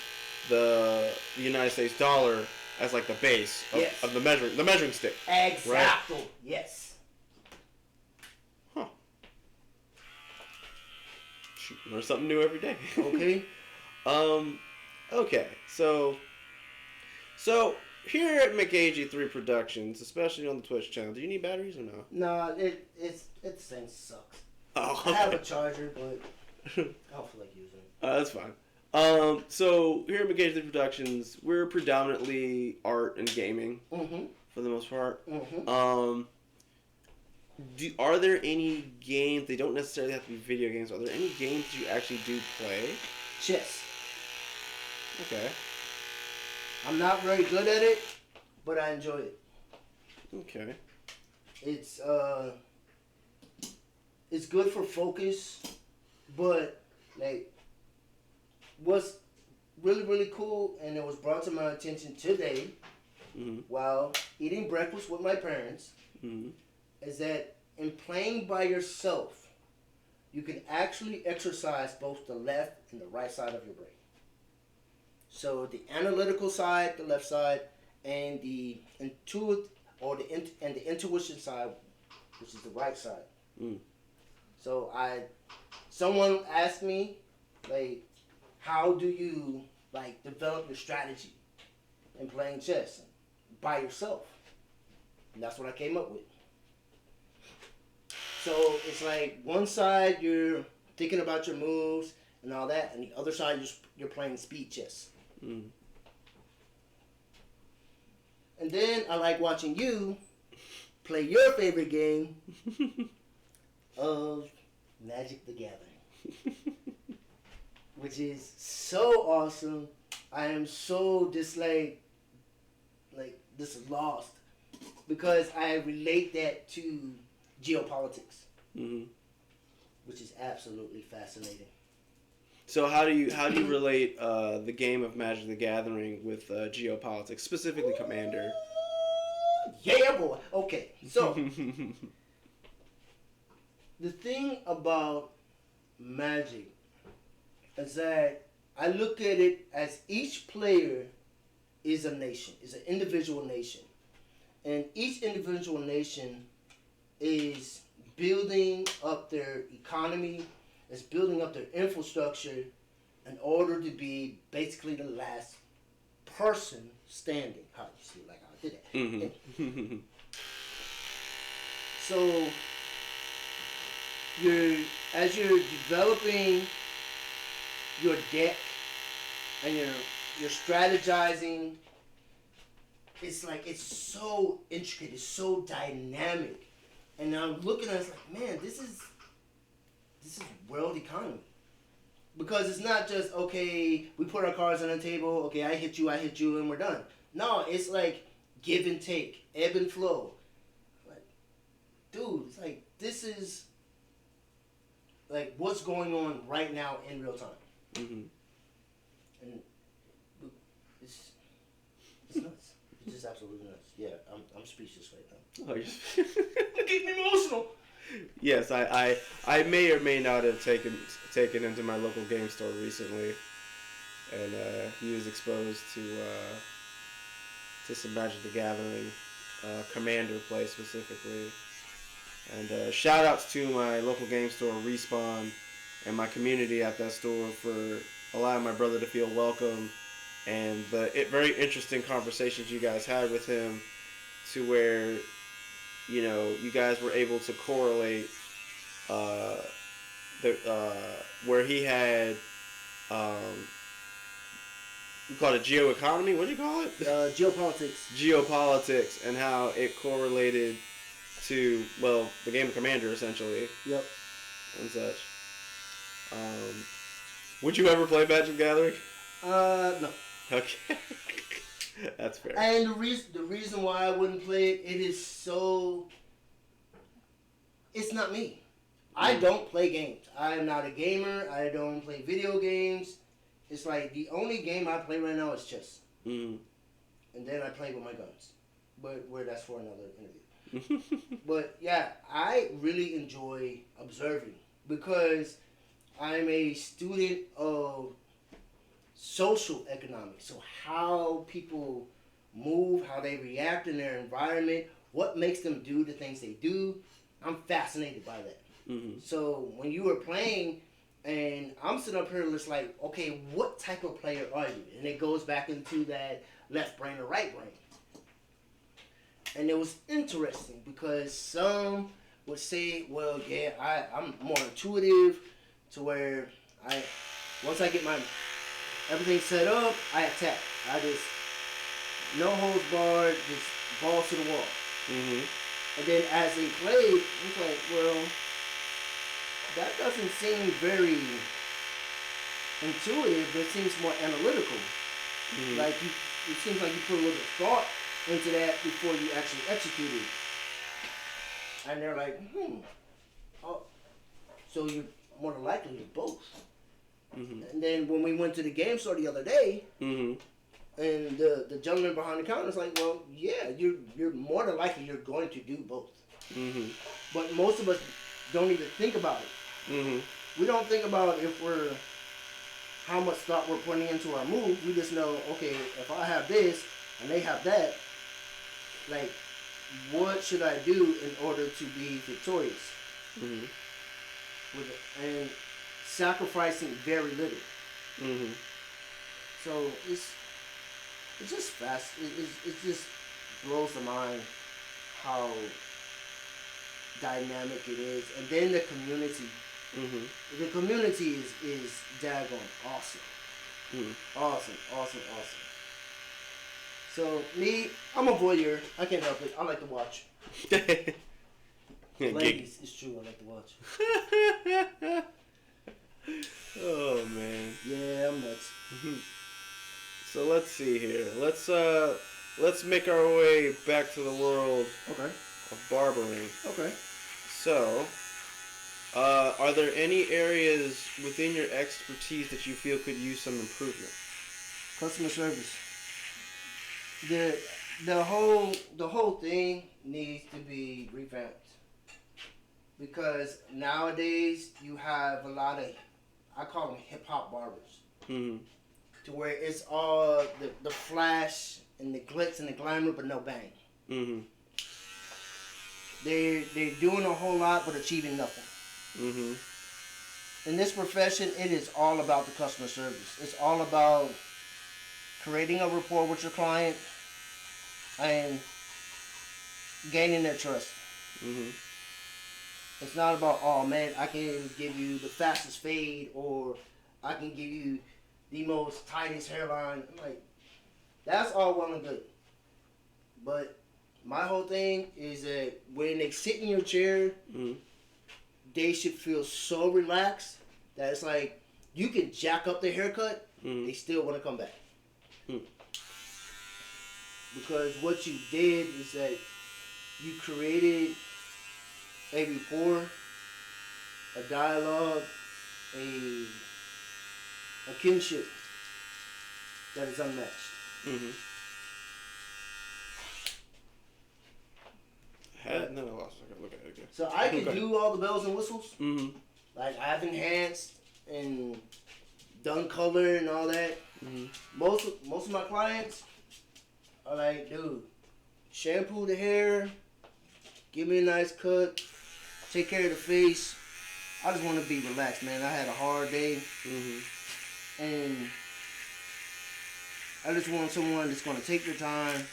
the United States dollar as like the base of the measuring stick. Exactly. Right? Yes. Huh. Learn something new every day. Okay. Okay. So here at McAgee3 Productions, especially on the Twitch channel, do you need batteries or no? No, this thing sucks. Oh, okay. I have a charger, but I don't feel like using it. That's fine. So here at McAgee3 Productions, we're predominantly art and gaming for the most part. Are there any games? They don't necessarily have to be video games. Are there any games you actually do play? Chess. Okay. I'm not very good at it, but I enjoy it. Okay. It's good for focus, but like what's really, really cool, and it was brought to my attention today while eating breakfast with my parents, is that in playing by yourself, you can actually exercise both the left and the right side of your brain. So the analytical side, the left side, and the intuition side, which is the right side. So someone asked me, like, how do you like develop your strategy in playing chess by yourself? And that's what I came up with. So it's like one side you're thinking about your moves and all that, and the other side you're playing speed chess. And then I like watching you play your favorite game of Magic the Gathering, which is so awesome. I am so just lost because I relate that to geopolitics, which is absolutely fascinating. So how do you relate the game of Magic the Gathering with geopolitics, specifically Commander? Yeah, boy. Okay, so the thing about Magic is that I look at it as each player is a nation, is an individual nation, and each individual nation is building up their economy, is building up their infrastructure in order to be basically the last person standing. How you see, like I did that. So as you're developing your deck and you're strategizing, it's so intricate, it's so dynamic. And I'm looking at it, it's like, man, this is world economy. Because it's not just, okay, we put our cards on the table, okay, I hit you, and we're done. No, it's like give and take, ebb and flow. Like, dude, it's like, this is like what's going on right now in real time. Mm-hmm. And it's nuts. It's just absolutely nuts. Yeah, I'm speechless right now. Oh, you're Getting emotional. Yes, I may or may not have taken into my local game store recently, and he was exposed to some Magic the Gathering, Commander play specifically, and shout outs to my local game store Respawn and my community at that store for allowing my brother to feel welcome, and the very interesting conversations you guys had with him, to where, you know, you guys were able to correlate where he had we call it geoeconomy. What do you call it? Geopolitics, and how it correlated to, well, the game of Commander essentially. Yep. And such. Would you ever play Magic the Gathering? No. Okay. That's fair. And the reason why I wouldn't play it, it's not me. I don't play games. I am not a gamer. I don't play video games. It's like the only game I play right now is chess. Mm. And then I play with my guns. But that's for another interview. But yeah, I really enjoy observing because I'm a student of social economics. So how people move, how they react in their environment, what makes them do the things they do. I'm fascinated by that. Mm-hmm. So when you were playing, and I'm sitting up here just like, okay, what type of player are you? And it goes back into that left brain or right brain. And it was interesting because some would say, well, yeah, I'm more intuitive, to where once I get my everything set up, I attack. I just no holds barred, just balls to the wall. Mm-hmm. And then as they played, it's like, well, that doesn't seem very intuitive, but it seems more analytical. Mm-hmm. Like it seems like you put a little bit of thought into that before you actually execute it. And they're like, oh, so you're more than likely to both. Mm-hmm. And then when we went to the game store the other day, mm-hmm. and the gentleman behind the counter was like, well, yeah, you're more than likely you're going to do both. Mm-hmm. But most of us don't even think about it. Mm-hmm. We don't think about how much thought we're putting into our move. We just know, okay, if I have this and they have that, like, what should I do in order to be victorious? Mm-hmm. And sacrificing very little. Mm-hmm. So it's just fast. It just blows the mind how dynamic it is. And then the community. Mm-hmm. The community is daggone awesome. Mm-hmm. Awesome. So me, I'm a voyeur. I can't help it. I like to watch. Ladies, it's true. I like to watch. Oh man. Yeah, I'm nuts. So let's see here. Let's make our way back to the world of barbering. Okay. So, are there any areas within your expertise that you feel could use some improvement? Customer service. The whole thing needs to be revamped. Because nowadays you have a lot of, I call them hip-hop barbers. Mm-hmm. To where it's all the flash and the glitz and the glamour, but no bang. Mm-hmm. They're doing a whole lot, but achieving nothing. Mm-hmm. In this profession, it is all about the customer service. It's all about creating a rapport with your client and gaining their trust. Mm-hmm. It's not about, oh man, I can give you the fastest fade, or I can give you the most tightest hairline. I'm like, that's all well and good. But My whole thing is that when they sit in your chair, they should feel so relaxed that it's like you can jack up their haircut, they still want to come back. Because what you did is that you created a rapport, a dialogue, a kinship that is unmatched. No, I lost it. I gotta look at it again. So I can do all the bells and whistles. Like I've enhanced and done color and all that. Most of my clients are like, dude, shampoo the hair, give me a nice cut, take care of the face. I just want to be relaxed, man. I had a hard day, and I just want someone that's going to take their time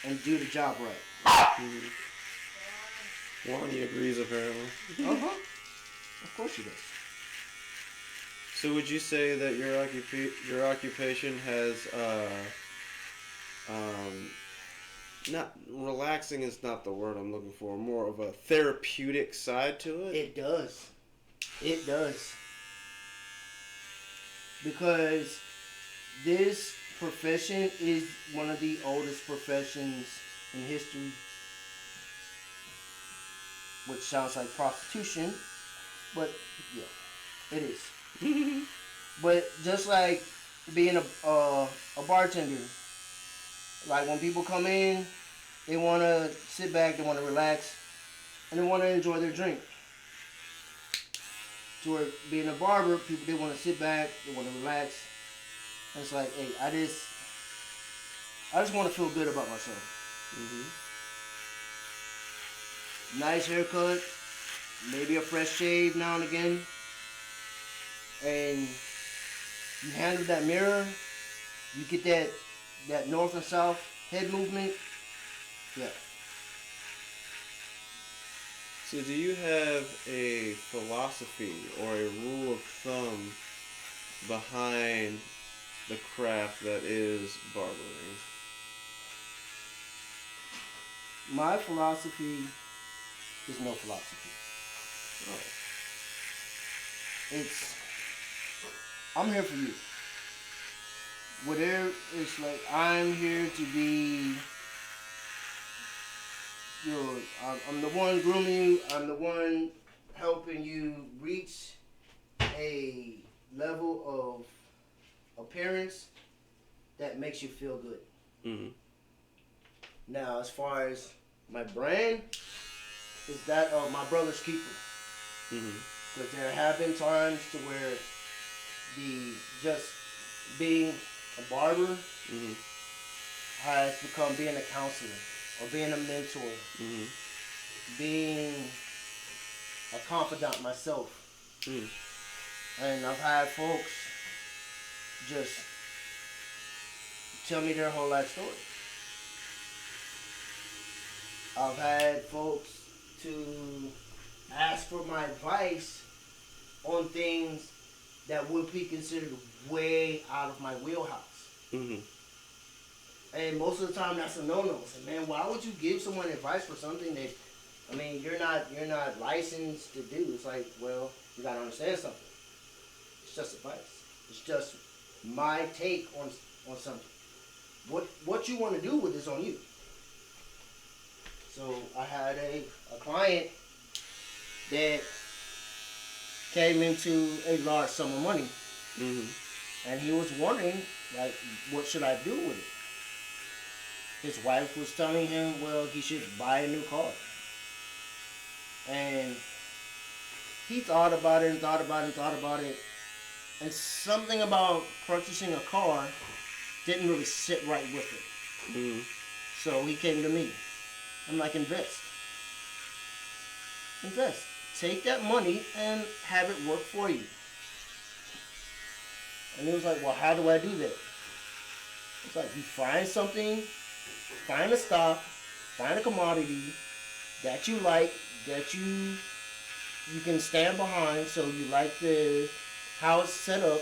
and do the job right. Lonnie agrees, apparently. Of course he does. So would you say that your occupation has not relaxing is not the word I'm looking for, more of a therapeutic side to it? It does. It does. Because this profession is one of the oldest professions in history, which sounds like prostitution, but yeah, it is. But just like being a bartender, like when people come in, they want to sit back, they want to relax, and they want to enjoy their drink. To where being a barber, people, they want to sit back, they want to relax, and it's like, hey, I just want to feel good about myself. Nice haircut, maybe a fresh shave now and again, and you handle that mirror, you get that north and south head movement. Yeah. So do you have a philosophy or a rule of thumb behind the craft that is barbering? My philosophy is no philosophy. I'm here for you. Whatever, it's like I'm here to be I'm the one grooming you. I'm the one helping you reach a level of appearance that makes you feel good. Now, as far as my brand, is that of my brother's keeper. Because there have been times to where just being a barber has become being a counselor or being a mentor, being a confidant myself. And I've had folks just tell me their whole life story. I've had folks to ask for my advice on things that would be considered way out of my wheelhouse. And most of the time that's a no-no. So, man, why would you give someone advice for something that, I mean, you're not licensed to do? It's like, well, you gotta understand something. It's just advice. It's just my take on something. What you want to do with this on you. So I had a client that came into a large sum of money, and he was wondering, like, what should I do with it? His wife was telling him, well, he should buy a new car. And he thought about it and thought about it and thought about it, and something about purchasing a car didn't really sit right with it. So he came to me. I'm like, invest. Take that money and have it work for you. And he was like, well, how do I do that? It's like, you find something, find a stock, find a commodity that you like, that you can stand behind, so you like how it's set up,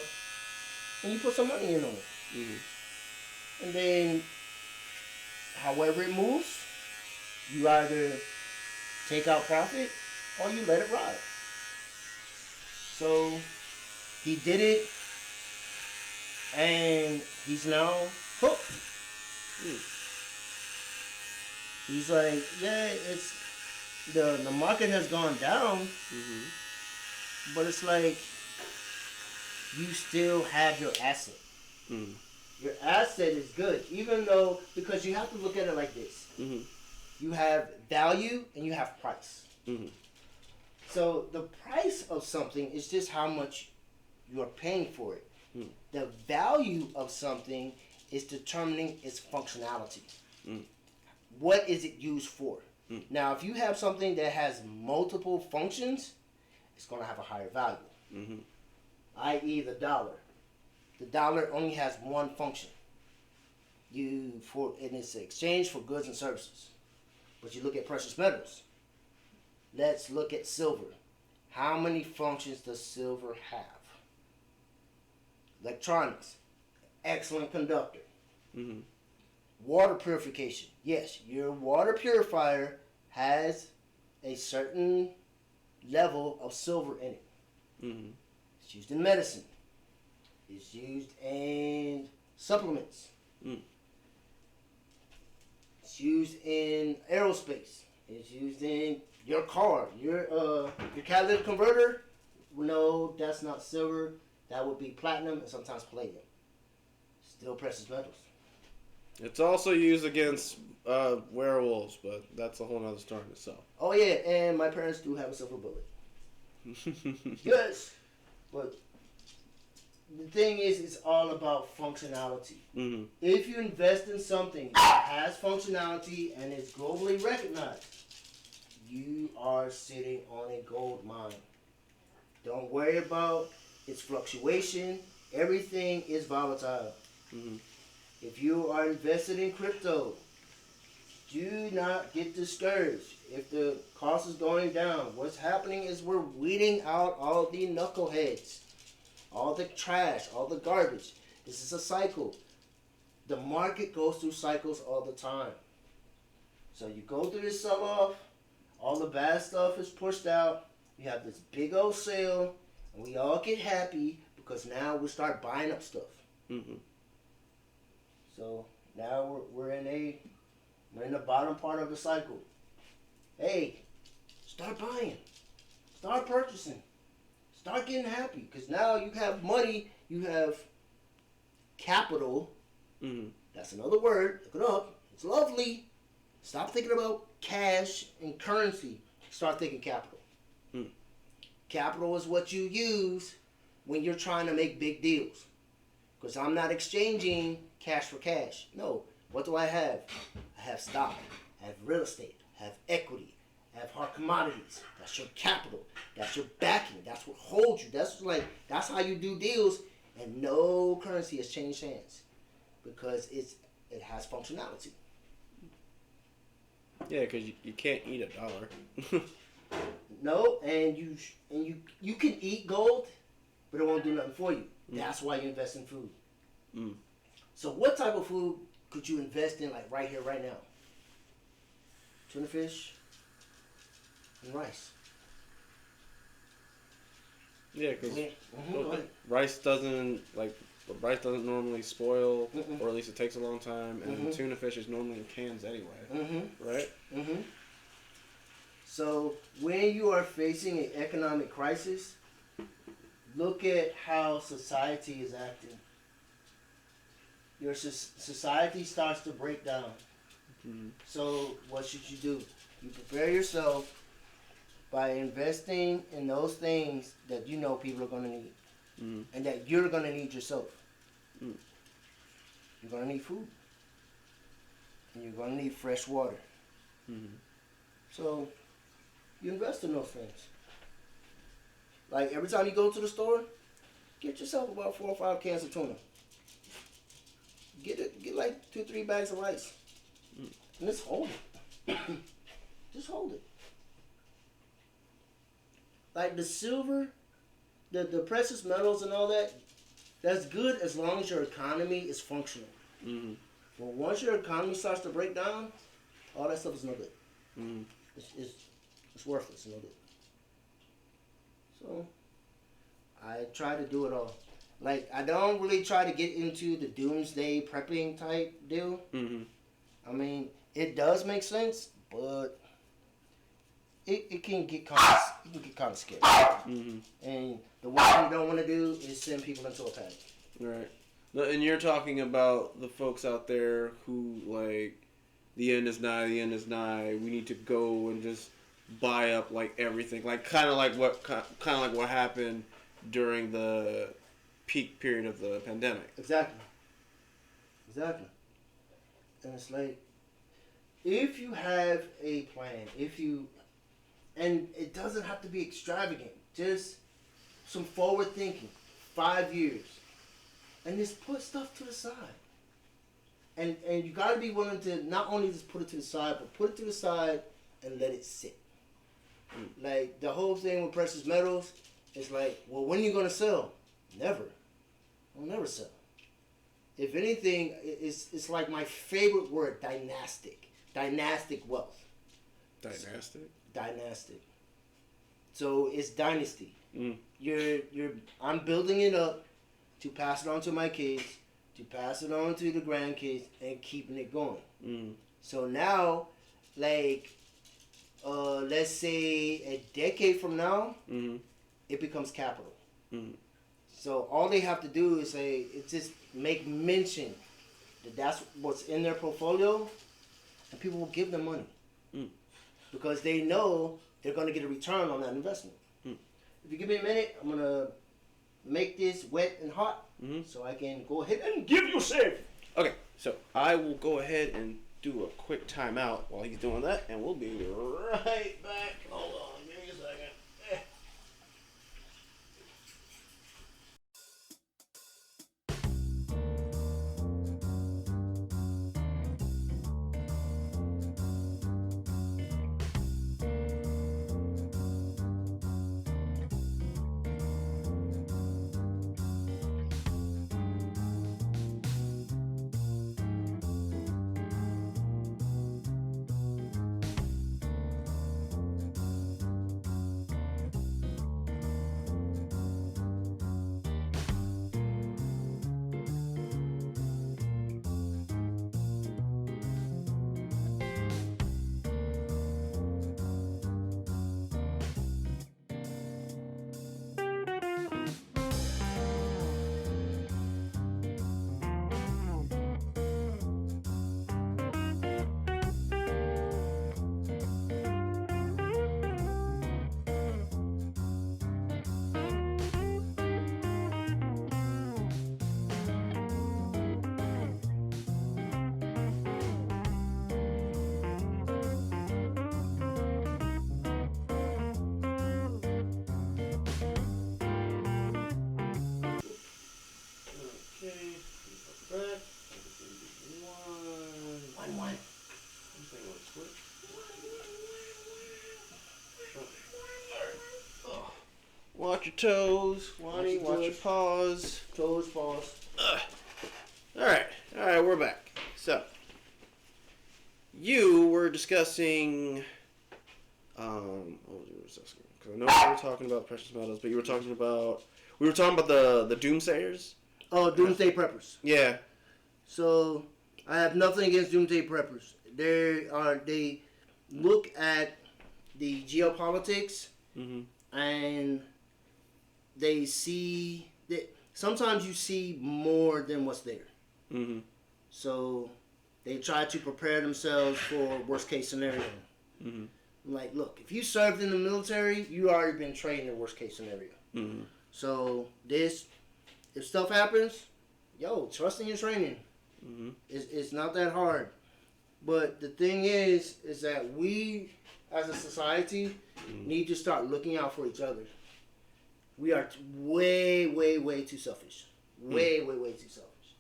and you put some money in on it. And then, however it moves, You either take out profit or you let it ride. So he did it, and he's now hooked. He's like, yeah, it's the market has gone down, but it's like you still have your asset. Your asset is good, even though, because you have to look at it like this. You have value and you have price. So the price of something is just how much you are paying for it. The value of something is determining its functionality. What is it used for? Now, if you have something that has multiple functions, it's going to have a higher value. I.e. the dollar. The dollar only has one function. And it's an exchange for goods and services. But you look at precious metals. Let's look at silver. How many functions does silver have? Electronics. Excellent conductor. Water purification. Yes, your water purifier has a certain level of silver in it. It's used in medicine. It's used in supplements. It's used in aerospace. It's used in your car. Your catalytic converter. No, that's not silver. That would be platinum and sometimes palladium. Still precious metals. It's also used against werewolves, but that's a whole other story in itself. Oh yeah, and my parents do have a silver bullet. Yes, but the thing is, it's all about functionality. If you invest in something that has functionality and is globally recognized, you are sitting on a gold mine. Don't worry about its fluctuation. Everything is volatile. If you are invested in crypto, do not get discouraged. If the cost is going down, what's happening is we're weeding out all the knuckleheads, all the trash, all the garbage. This is a cycle. The market goes through cycles all the time. So you go through this sell-off, all the bad stuff is pushed out, you have this big old sale, and we all get happy because now we start buying up stuff. So now we're in the bottom part of the cycle. Hey, start buying, start purchasing, start getting happy because now you have money, you have capital. That's another word. Look it up. It's lovely. Stop thinking about cash and currency. Start thinking capital. Capital is what you use when you're trying to make big deals. Because I'm not exchanging cash for cash. No. What do I have? I have stock. I have real estate. I have equity. I have hard commodities. That's your capital. That's your backing. That's what holds you. That's how you do deals. And no currency has changed hands. Because it has functionality. Yeah, because you can't eat a dollar. No, and you can eat gold, but it won't do nothing for you. That's why you invest in food. So what type of food could you invest in, like right here, right now? Tuna fish and rice. Yeah, because rice doesn't normally spoil, or at least it takes a long time, and tuna fish is normally in cans anyway, right? So when you are facing an economic crisis, look at how society is acting. Your society starts to break down. So what should you do? You prepare yourself by investing in those things that you know people are going to need, and that you're going to need yourself. You're going to need food, and you're going to need fresh water. So you invest in those things. Like every time you go to the store, get yourself about 4 or 5 cans of tuna. Get like 2-3 bags of rice, and just hold it. Just hold it. Like the silver, the precious metals and all that, that's good as long as your economy is functional. But once your economy starts to break down, all that stuff is no good. Mm. It's worthless, no good. So I try to do it all. Like, I don't really try to get into the doomsday prepping type deal. Mm-hmm. I mean, it does make sense, but it can get kind of scary. Mm-hmm. And the one thing you don't want to do is send people into a panic. Right. And you're talking about the folks out there who, like, the end is nigh, we need to go and just buy up, like, everything. Like, kind of like what happened during the peak period of the pandemic. Exactly. And it's like, if you have a plan, and it doesn't have to be extravagant, just some forward thinking, 5 years, and just put stuff to the side. And you got to be willing to not only just put it to the side, but put it to the side and let it sit. Like, the whole thing with precious metals is like, well, when are you going to sell? Never. I'll never sell. If anything, it's like my favorite word, dynastic. Dynastic wealth. Dynastic. So it's dynasty. I'm building it up to pass it on to my kids, to pass it on to the grandkids, and keeping it going. So now, like, let's say a decade from now, it becomes capital. So all they have to do is just make mention that that's what's in their portfolio, and people will give them money because they know they're going to get a return on that investment. If you give me a minute, I'm going to make this wet and hot so I can go ahead and give you a save. Okay, so I will go ahead and do a quick timeout while he's doing that, and we'll be right back. Hold on, give me a second. Watch your toes, Wani. Watch your paws. Toes, paws. All right, we're back. So, you were discussing, what was we discussing? Because I know we were talking about precious metals, but we were talking about the doomsayers. Oh, doomsday preppers. Yeah. So, I have nothing against doomsday preppers. They look at the geopolitics and they see that sometimes you see more than what's there. So they try to prepare themselves for worst case scenario. Like, look, if you served in the military, you already been trained in worst case scenario. So if stuff happens, trust in your training. It's not that hard. But the thing is that we as a society need to start looking out for each other. We are way, way, way too selfish. Way, way, way too selfish.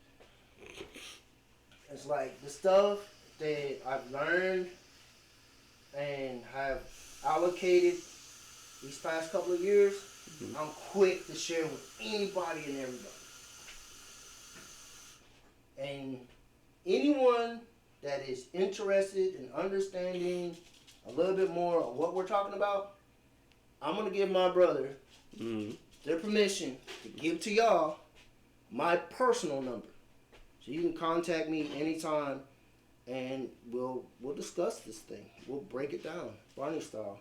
It's like the stuff that I've learned and have allocated these past couple of years, I'm quick to share with anybody and everybody. And anyone that is interested in understanding a little bit more on what we're talking about, I'm gonna give my brother their permission to give to y'all my personal number, so you can contact me anytime, and we'll discuss this thing. We'll break it down, Barney style.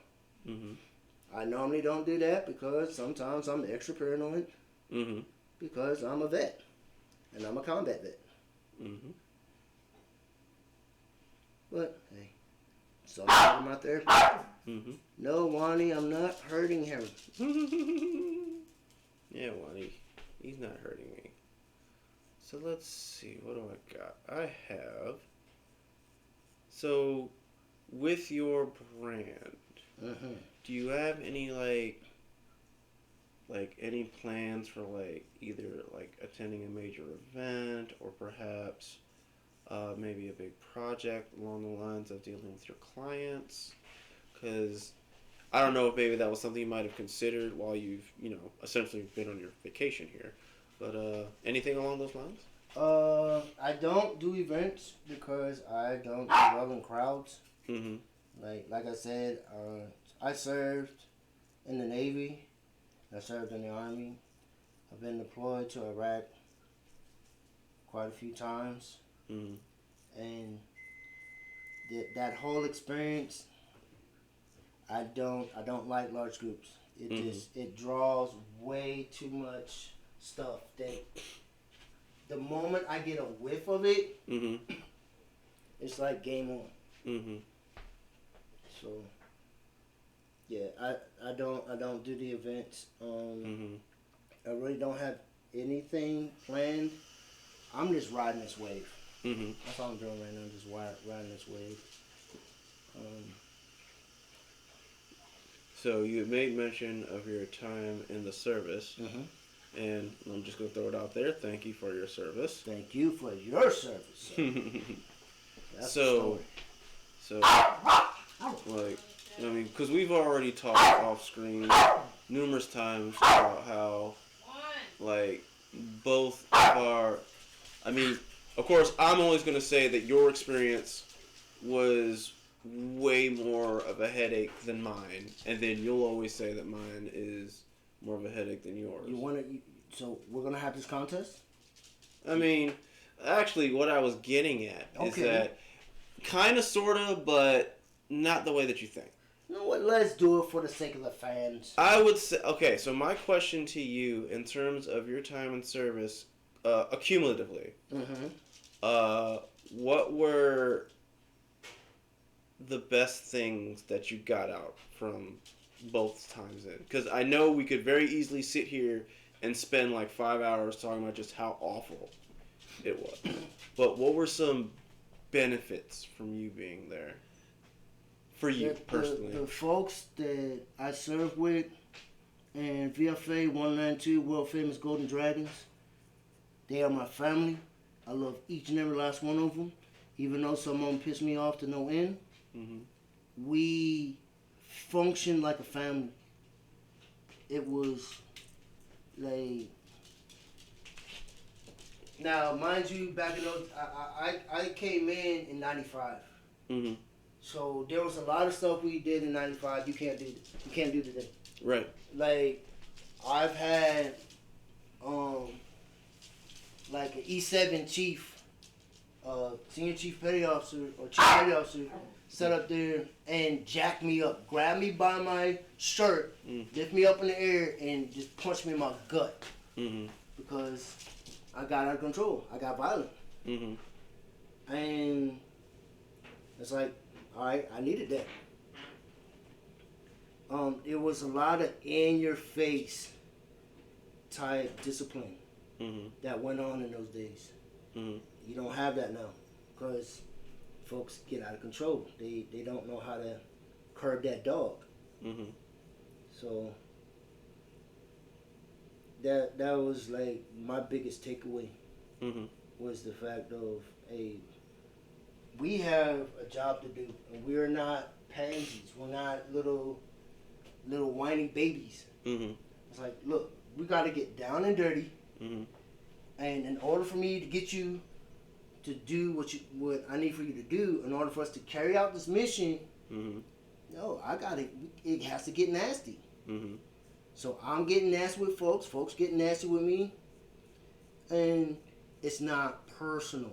I normally don't do that because sometimes I'm extra paranoid because I'm a vet and I'm a combat vet. But hey, so I'm out there. No, Wani, I'm not hurting him. Yeah, Wani, he's not hurting me. So let's see, what do I got? I have. So, with your brand, do you have any like any plans for either attending a major event or perhaps maybe a big project along the lines of dealing with your clients? Because I don't know if maybe that was something you might have considered while you've, essentially been on your vacation here. But anything along those lines? I don't do events because I don't do well in crowds. Like I said, I served in the Navy. I served in the Army. I've been deployed to Iraq quite a few times. And that whole experience, I don't like large groups. It draws way too much stuff that the moment I get a whiff of it, it's like game on. So yeah, I don't do the events. I really don't have anything planned. I'm just riding this wave. That's all I'm doing right now. I'm just riding this wave. So you made mention of your time in the service, and I'm just gonna throw it out there. Thank you for your service. Thank you for your service. That's so, because we've already talked off screen numerous times about how, both of our, of course, I'm always gonna say that your experience was way more of a headache than mine, and then you'll always say that mine is more of a headache than yours. So we're gonna have this contest? Actually, what I was getting at is that kind of, sort of, but not the way that you think. You know what? Let's do it for the sake of the fans. I would say, okay, so my question to you in terms of your time in service, accumulatively, what were the best things that you got out from both times in? Because I know we could very easily sit here and spend 5 hours talking about just how awful it was. But what were some benefits from you being there? For you, personally. The folks that I served with in VFA 192, World Famous Golden Dragons, they are my family. I love each and every last one of them. Even though some of them piss me off to no end. We functioned like a family. It was now, mind you, back in those, I came in 95. So there was a lot of stuff we did in 95 you can't do today. Right. I've had an E7 chief, senior chief petty officer or chief petty officer set up there and jack me up, grab me by my shirt, lift me up in the air, and just punch me in my gut because I got out of control. I got violent, and it's like, all right, I needed that. It was a lot of in-your-face type discipline that went on in those days. You don't have that now because folks get out of control. They don't know how to curb that dog. So that was my biggest takeaway was the fact of, hey, we have a job to do, and we're not pansies. We're not little whiny babies. It's like, look, we got to get down and dirty, and in order for me to get you to do what I need for you to do, in order for us to carry out this mission, no, I got it. It has to get nasty. Mm-hmm. So I'm getting nasty with folks. Folks getting nasty with me, and it's not personal.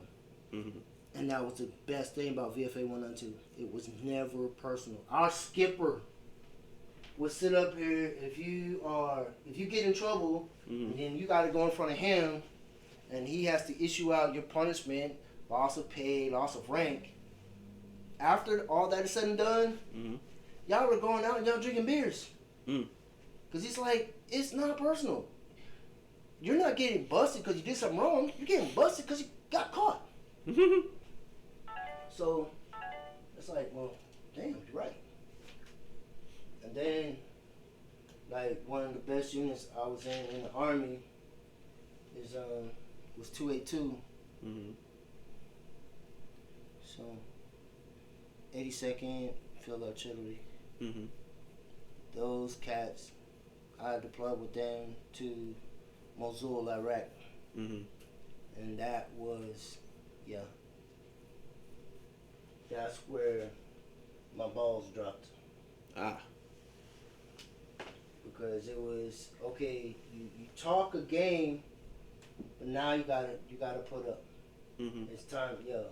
Mm-hmm. And that was the best thing about VFA 192. It was never personal. Our skipper would sit up here if you get in trouble, Mm-hmm. and then you got to go in front of him, and he has to issue out your punishment, loss of pay, loss of rank. After all that is said and done, Mm-hmm. y'all were going out and y'all drinking beers. Mm. Because he's like, it's not personal. You're not getting busted because you did something wrong. You're getting busted because you got caught. So, it's like, well, damn, you're right. And then, like, one of the best units I was in the Army was 282. Mm-hmm. So, 82nd Field Artillery. Mm-hmm. Those cats, I deployed with them to Mosul, Iraq. Mm-hmm. And that was, yeah. That's where my balls dropped. Ah. Because it was, okay, you talk a game, but now you gotta put up. Mm-hmm. It's time, yeah.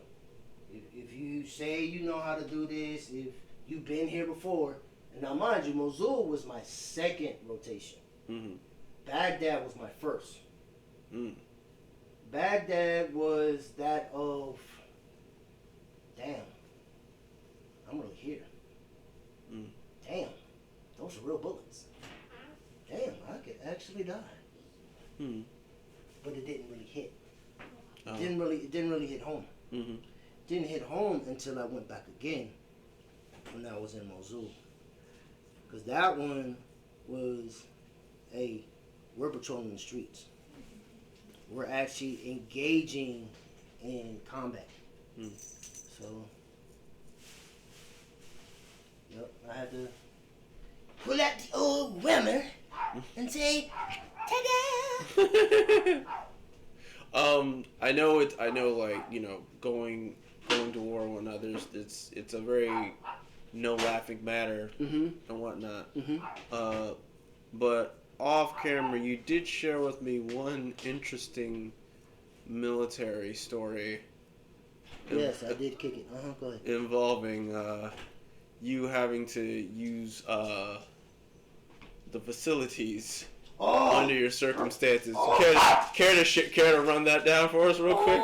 If you say you know how to do this, if you've been here before, and now mind you, Mosul was my second rotation. Mm-hmm. Baghdad was my first. Mm. Baghdad was that of, damn, I'm really here. Mm. Damn, those are real bullets. Damn, I could actually die. Mm. But it didn't really hit. Oh. It didn't really hit home. Mm-hmm. Didn't hit home until I went back again when I was in Mosul. Because that one was, hey, we're patrolling the streets. We're actually engaging in combat. Mm. So, yep, I had to pull out the old Whammer and say, ta-da! I know, like, you know, going to war with others, it's a very no laughing matter Mm-hmm. and whatnot. Mm-hmm. But off camera, you did share with me one interesting military story. Yes, I did kick it. Go ahead. Involving you having to use the facilities under your circumstances. Care to run that down for us real quick?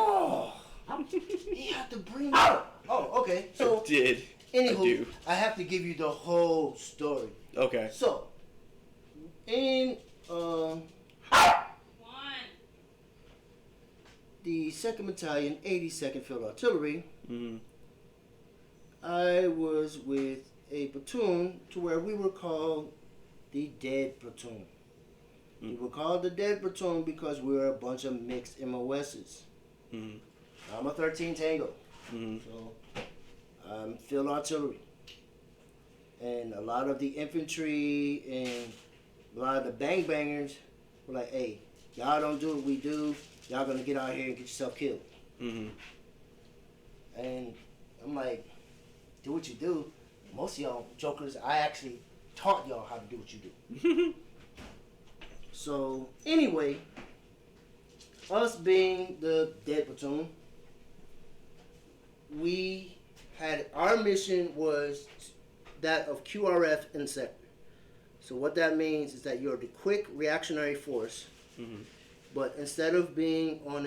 You have to bring it up. Oh, okay. So, I did. Anywho, I have to give you the whole story. Okay. So, in the 2nd Battalion, 82nd Field Artillery, Mm-hmm. I was with a platoon to where we were called the Dead Platoon. We were called the Dead Platoon because we were a bunch of mixed MOSs. Mm-hmm. I'm a 13 Tango. Mm-hmm. So, I'm Field Artillery. And a lot of the infantry and a lot of the bang bangers were like, hey, y'all don't do what we do. Y'all gonna get out here and get yourself killed. Mm-hmm. And I'm like, do what you do. Most of y'all jokers, I actually taught y'all how to do what you do. So, anyway, us being the Dead Platoon, our mission was that of QRF in sector. So what that means is that you're the quick reactionary force, Mm-hmm. but instead of being on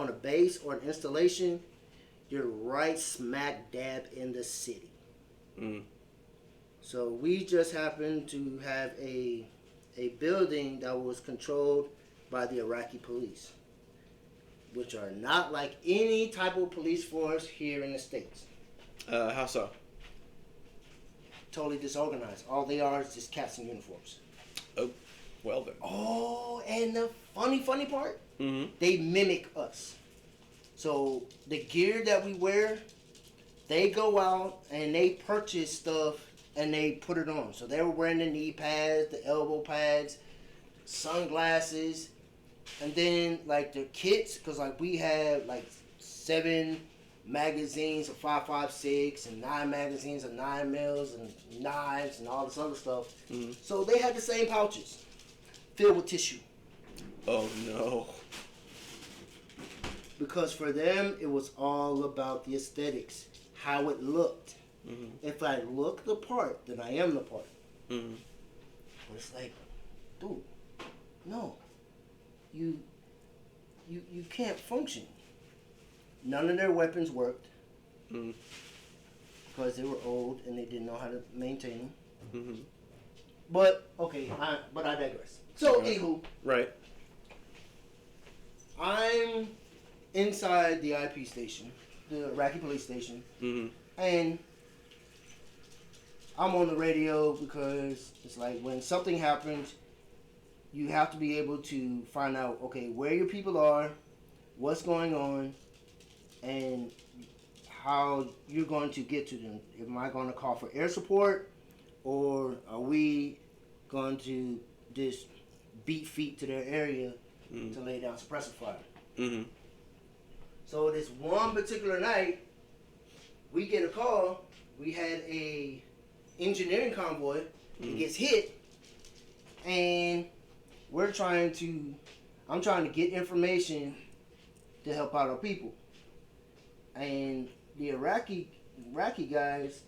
a base or an installation, you're right smack dab in the city. Mm. So we just happened to have a building that was controlled by the Iraqi police, which are not like any type of police force here in the States. How so? Totally disorganized. All they are is just cats in uniforms. Oh, well then. Oh, and the funny part, Mm-hmm. they mimic us. So the gear that we wear, they go out and they purchase stuff and they put it on. So they were wearing the knee pads, the elbow pads, sunglasses, and then like the kits, because like we had like 7 magazines of 5.56 and 9 magazines of 9 mils and knives and all this other stuff. Mm-hmm. So they had the same pouches filled with tissue. Oh no. Because for them, it was all about the aesthetics, how it looked. Mm-hmm. If I look the part, then I am the part. Mm-hmm. But it's like, dude, no. You can't function. None of their weapons worked. Mm-hmm. Because they were old and they didn't know how to maintain them. Mm-hmm. But, okay, I digress. So, anywho. Right. I'm inside the IP station, the Iraqi police station. Mm-hmm. And I'm on the radio because it's like when something happens, you have to be able to find out, okay, where your people are, what's going on, and how you're going to get to them. Am I going to call for air support, or are we going to just beat feet to their area to lay down suppressor fire? Mm-hmm. So this one particular night, we get a call. We had a engineering convoy that gets hit, and I'm trying to get information to help out our people. And the Iraqi guys,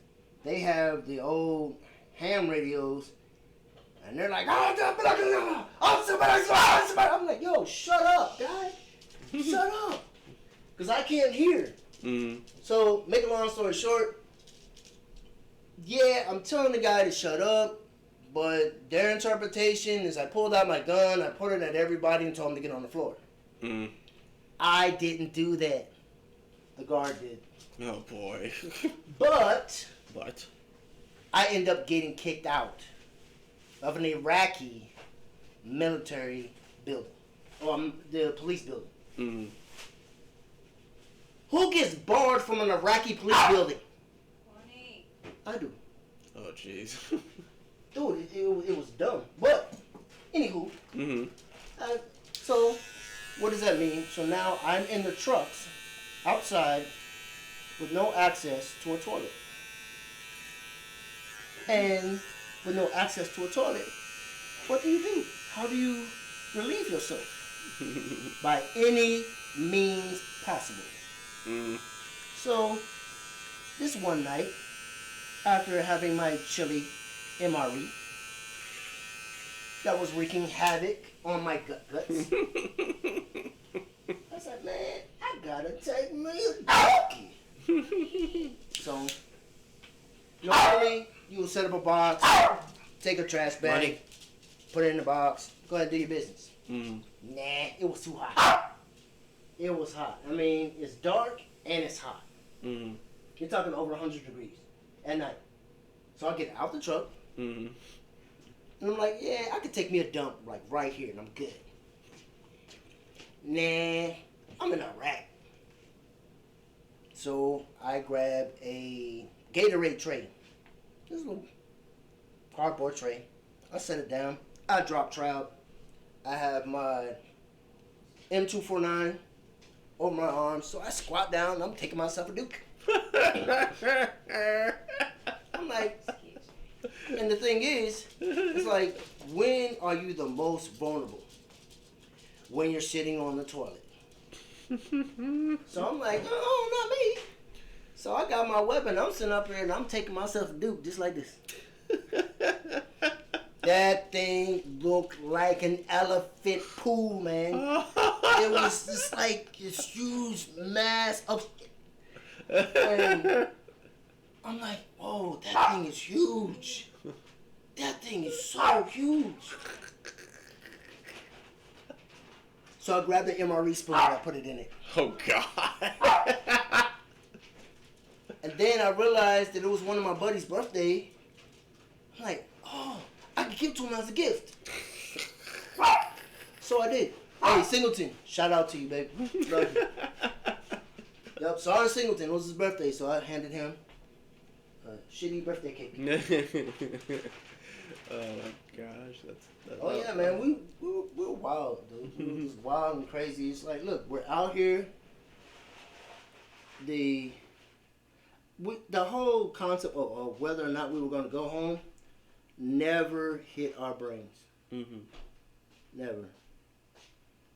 they have the old ham radios, and they're like, I'm like, yo, shut up, guy. Shut up. Because I can't hear. Mm-hmm. So, make a long story short, yeah, I'm telling the guy to shut up, but their interpretation is I pulled out my gun, I put it at everybody and told them to get on the floor. Mm-hmm. I didn't do that. The guard did. Oh boy. But I end up getting kicked out of an Iraqi military building. Or the police building. Mm-hmm. Who gets barred from an Iraqi police building? I do. Oh jeez. Dude, it was dumb. But, anywho. Mm-hmm. So, what does that mean? So now I'm in the trucks outside with no access to a toilet. And with no access to a toilet, what do? How do you relieve yourself? By any means possible. Mm. So, this one night, after having my chili MRE, that was wreaking havoc on my guts. I said, man, I gotta take me a dookie. So, normally, you would set up a box, take a trash bag, Money. put it in the box, go ahead and do your business. Mm. Nah, it was too hot. It was hot. I mean, it's dark and it's hot. Mm. You're talking over 100 degrees at night. So I get out the truck, Mm. and I'm like, yeah, I could take me a dump like right here, and I'm good. Nah, I'm in Iraq. So I grab a Gatorade tray. This little cardboard tray. I set it down. I drop trout. I have my M249 over my arm, so I squat down and I'm taking myself a duke. I'm like, and the thing is, it's like, when are you the most vulnerable? When you're sitting on the toilet. So I'm like, oh, not me. So I got my weapon. I'm sitting up here and I'm taking myself a duke just like this. That thing looked like an elephant pool, man. It was just like this huge mass of... And I'm like, whoa, that thing is huge. That thing is so huge. So I grabbed the MRE spoon and I put it in it. Oh God. And then I realized that it was one of my buddy's birthday. I'm like, oh, I can give it to him as a gift. So I did. Hey, Singleton, shout out to you, baby. Love you. Yep, Sergeant Singleton, it was his birthday, so I handed him a shitty birthday cake. Oh my gosh, that's Oh yeah, man, we're wild, dude. We were just wild and crazy. It's like, look, we're out here the the whole concept of whether or not we were going to go home never hit our brains. Mm-hmm. Never.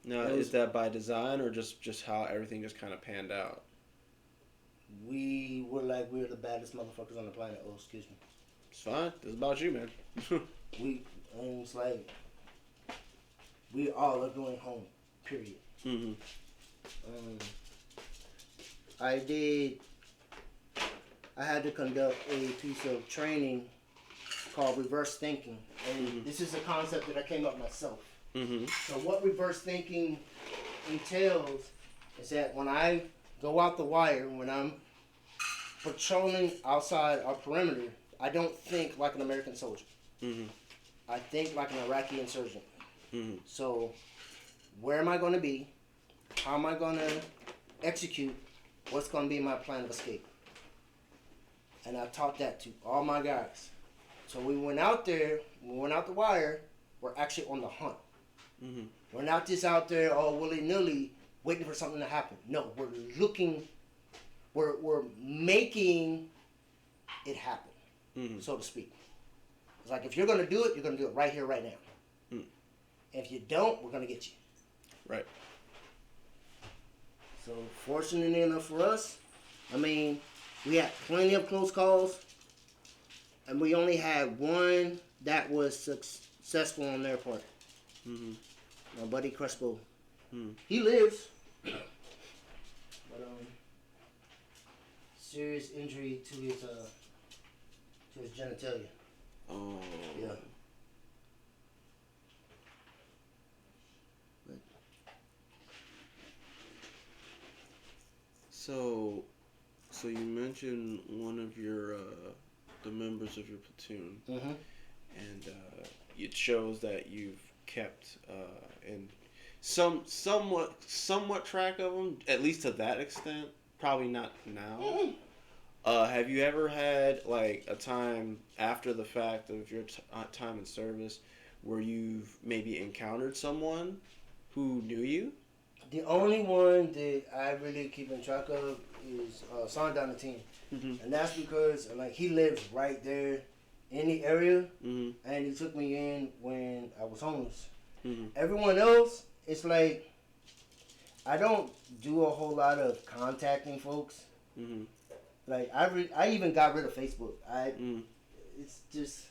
Now, is that by design or just how everything just kind of panned out? We were like, we're the baddest motherfuckers on the planet. Oh, excuse me. It's fine. This is about you, man. And it's like, we all are going home, period. Mm-hmm. I had to conduct a piece of training called reverse thinking. And this is a concept that I came up myself. Mm-hmm. So what reverse thinking entails is that when I go out the wire, when I'm patrolling outside our perimeter, I don't think like an American soldier. Mm-hmm. I think like an Iraqi insurgent. Mm-hmm. So where am I going to be? How am I going to execute? What's going to be my plan of escape? And I taught that to all my guys. So we went out there, we went out the wire, we're actually on the hunt. Mm-hmm. We're not just out there all willy-nilly waiting for something to happen. No, we're looking, we're making it happen, so to speak. It's like if you're going to do it, you're going to do it right here, right now. Mm. If you don't, we're going to get you. Right. So fortunately enough for us, I mean, we had plenty of close calls, and we only had one that was successful on their part. Mm-hmm. My buddy Crespo. Mm-hmm. He lives, but serious injury to his genitalia. Oh. Yeah. So you mentioned one of your the members of your platoon, and it shows that you've kept in somewhat track of them, at least to that extent. Probably not now. Have you ever had like a time after the fact of your time in service where you've maybe encountered someone who knew you? The only one that I really keep in track of is Son down the team, and that's because like he lives right there in the area, and he took me in when I was homeless. Everyone else, it's like I don't do a whole lot of contacting folks. Like I even got rid of Facebook. It's just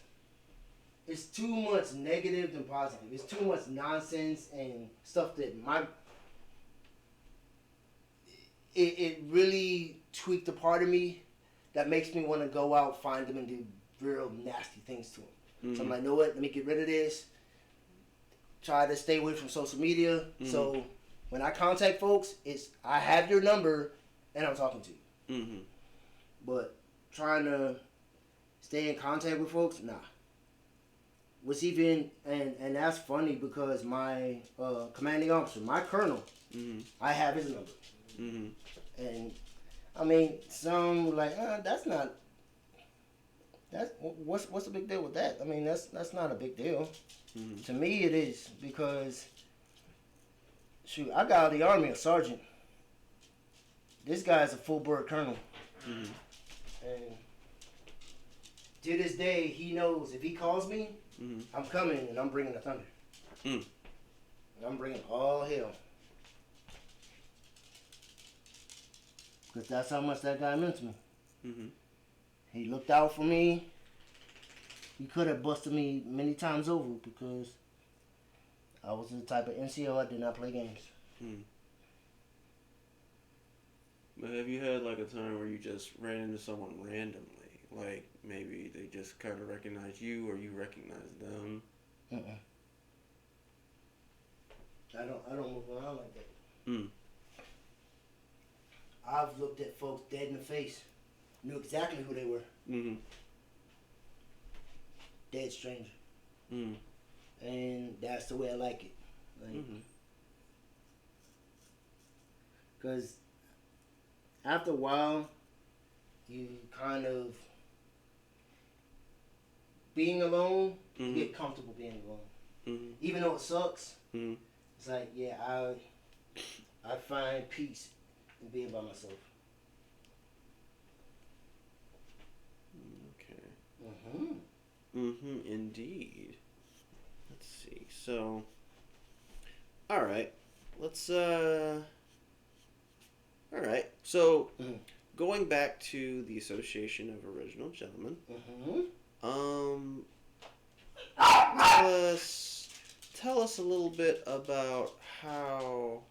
it's too much negative than positive. It's too much nonsense and stuff that it really tweaked a part of me that makes me want to go out, find them, and do real nasty things to them. So I'm like, you know what? Let me get rid of this. Try to stay away from social media. So when I contact folks, it's I have your number and I'm talking to you. But trying to stay in contact with folks, nah. Was even and that's funny because my commanding officer, my colonel, I have his number. And I mean, some like that's not. That's what's the big deal with that? I mean, that's not a big deal. To me, it is because shoot, I got out of the army a sergeant. This guy's a full-bird colonel, and to this day, he knows if he calls me, I'm coming and I'm bringing the thunder. And I'm bringing all hell. Because that's how much that guy meant to me. He looked out for me. He could have busted me many times over because I was the type of NCO I did not play games. But have you had like a time where you just ran into someone randomly? Like maybe they just kind of recognize you or you recognize them? I don't move around like that. I've looked at folks dead in the face, knew exactly who they were. Dead stranger. And that's the way I like it. Like, because after a while, you kind of being alone, you get comfortable being alone. Even though it sucks, it's like, yeah, I find peace in being by myself. Indeed. Let's see. So, all right. Let's all right. So, going back to the Association of Original Gentlemen. Tell us a little bit about how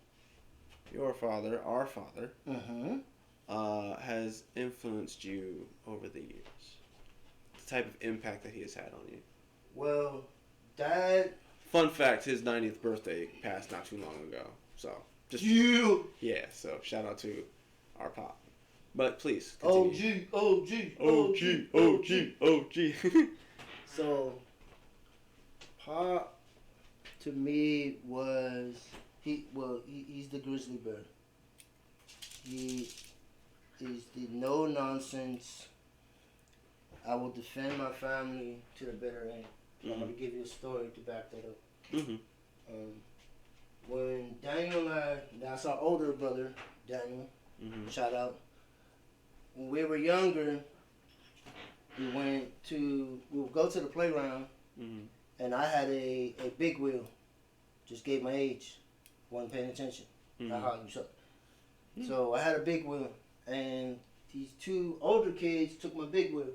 your father, our father, has influenced you over the years. The type of impact that he has had on you. Well, Dad. Fun fact: his 90th birthday passed not too long ago. So just yeah. So shout out to our pop. But please continue. OG. So, Pop to me was he's the grizzly bear. He is the no nonsense. I will defend my family to the bitter end. I'm going to give you a story to back that up. When Daniel and I, that's our older brother, Daniel, shout out. When we were younger, we would go to the playground, and I had a big wheel. Just gave my age, wasn't paying attention. How you shut. So I had a big wheel, and these two older kids took my big wheel,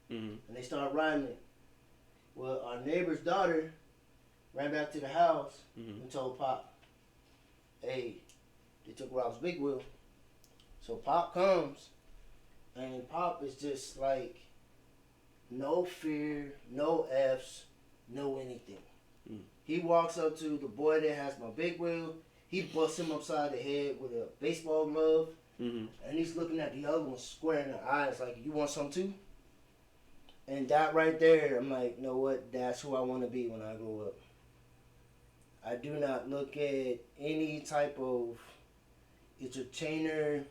and they started riding it. Well, our neighbor's daughter ran back to the house and told Pop, hey, they took Rob's big wheel. So Pop comes, and Pop is just like, no fear, no F's, no anything. He walks up to the boy that has my big wheel. He busts him upside the head with a baseball glove. And he's looking at the other one square in the eyes like, you want some too? And that right there, I'm like, you know what? That's who I want to be when I grow up. I do not look at any type of entertainer,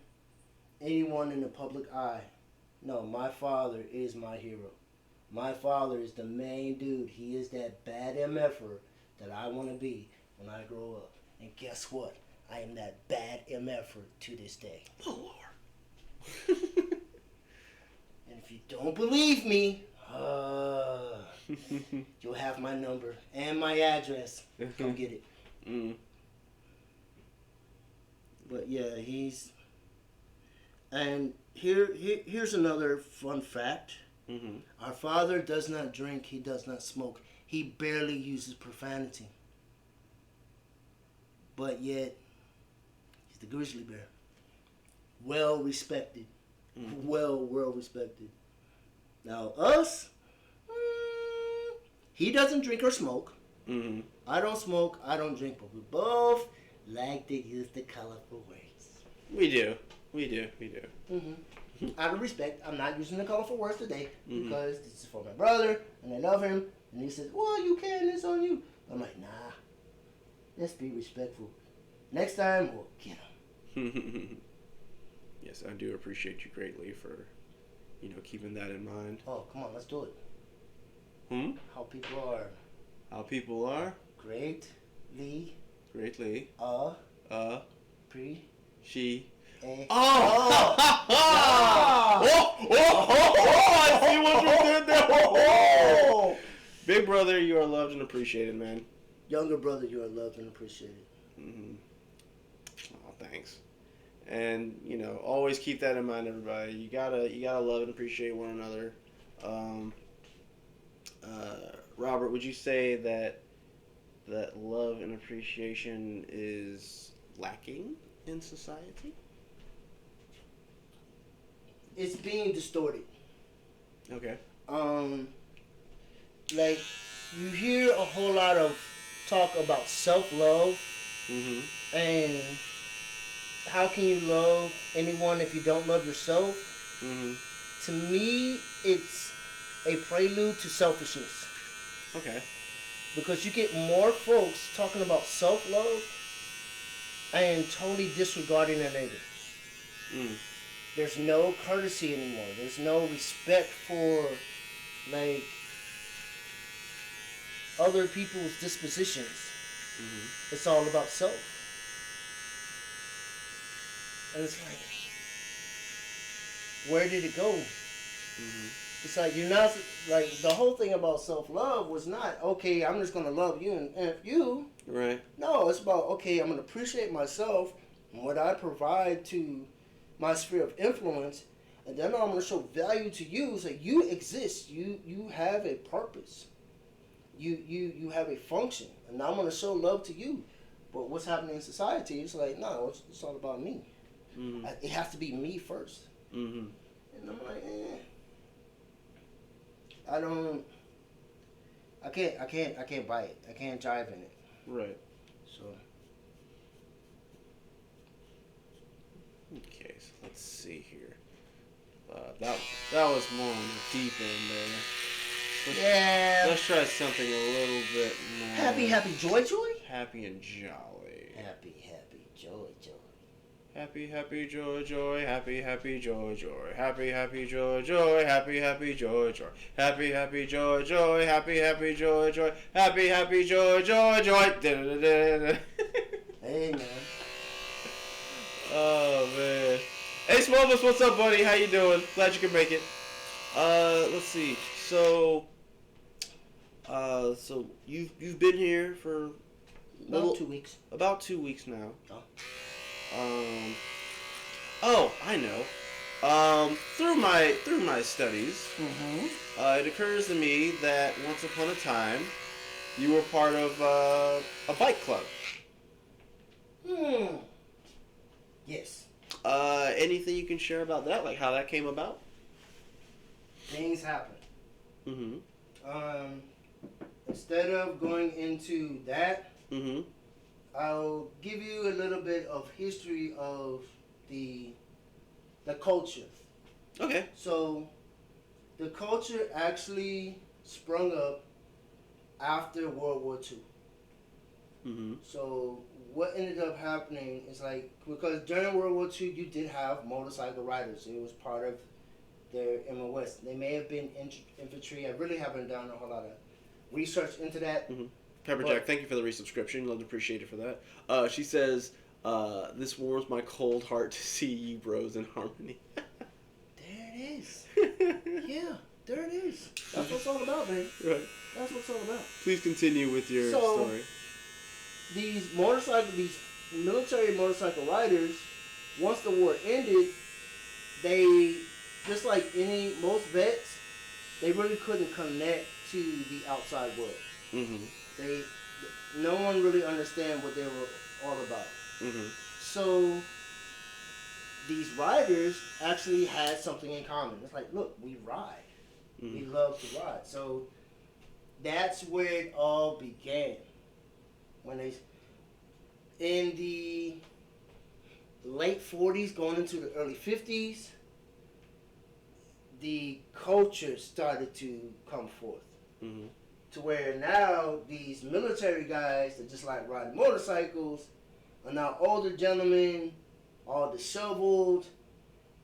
anyone in the public eye. No, my father is my hero. My father is the main dude. He is that bad MFer that I want to be when I grow up. And guess what? I am that bad MFer to this day. Oh, Lord. And if you don't believe me, you'll have my number and my address. Come get it. But yeah, and here's another fun fact. Our father does not drink. He does not smoke. He barely uses profanity. But yet, he's the grizzly bear. Well respected. Well respected. Now, us, he doesn't drink or smoke. I don't smoke, I don't drink, but we both like to use the colorful words. We do. Out of respect, I'm not using the colorful words today because this is for my brother and I love him. And he says, well, you can, it's on you. I'm like, nah, let's be respectful. Next time, we'll get him. Yes, I do appreciate you greatly for, keeping that in mind. Oh, come on, let's do it. How people are. How people are? Greatly. Pre. She. I see what you did there. Big brother, you are loved and appreciated, man. Younger brother, you are loved and appreciated. Oh, thanks. And always keep that in mind, everybody. You gotta love and appreciate one another. Robert, would you say that love and appreciation is lacking in society? It's being distorted. Okay. Like, you hear a whole lot of talk about self-love. And how can you love anyone if you don't love yourself? To me, it's a prelude to selfishness. Okay. Because you get more folks talking about self-love and totally disregarding their neighbor. There's no courtesy anymore. There's no respect for, like, other people's dispositions. It's all about self. And it's like, where did it go? It's like you're not like the whole thing about self love was not okay. I'm just gonna love you and F you. Right. No, it's about okay. I'm gonna appreciate myself and what I provide to my sphere of influence, and then I'm gonna show value to you. So you exist. You have a purpose. You have a function, and I'm gonna show love to you. But what's happening in society? It's like no, it's all about me. Mm-hmm. It has to be me first. Mm-hmm. And I'm like, I don't. I can't buy it. I can't jive in it. Right. So. Okay, so let's see here. That was more on the deep end there. Let's try something a little bit more. Happy, joy. Happy and jolly. Happy, joy. Happy, joy, happy, joy, happy, joy, happy, joy, happy, joy, happy, joy, happy, joy. Hey man. Oh man. Hey Smallbus, what's up, buddy? How you doing? Glad you could make it. Let's see. So you've been here for About 2 weeks. About 2 weeks now. Oh. I know. Through my studies, it occurs to me that once upon a time, you were part of a bike club. Yes. Anything you can share about that? Like how that came about? Things happen. Mm-hmm. Instead of going into that, Mm-hmm. I'll give you a little bit of history of the culture. Okay. So, the culture actually sprung up after World War II. Mm-hmm. So, what ended up happening is like, because during World War II, you did have motorcycle riders. It was part of their MOS. They may have been infantry. I really haven't done a whole lot of research into that. Mm-hmm. Pepperjack, thank you for the resubscription. Love to appreciate it for that. She says, this warms my cold heart to see you bros in harmony. There it is. Yeah, there it is. That's what it's all about, man. Right. That's what it's all about. Please continue with your story. These military motorcycle riders, once the war ended, they, just like most vets, they really couldn't connect to the outside world. Mm-hmm. No one really understand what they were all about. Mm-hmm. So these riders actually had something in common. It's like, look, we ride. Mm-hmm. We love to ride. So that's where it all began. When in the late 40s, going into the early 50s, the culture started to come forth. Mm-hmm. To where now these military guys that just like riding motorcycles are now older gentlemen, all disheveled,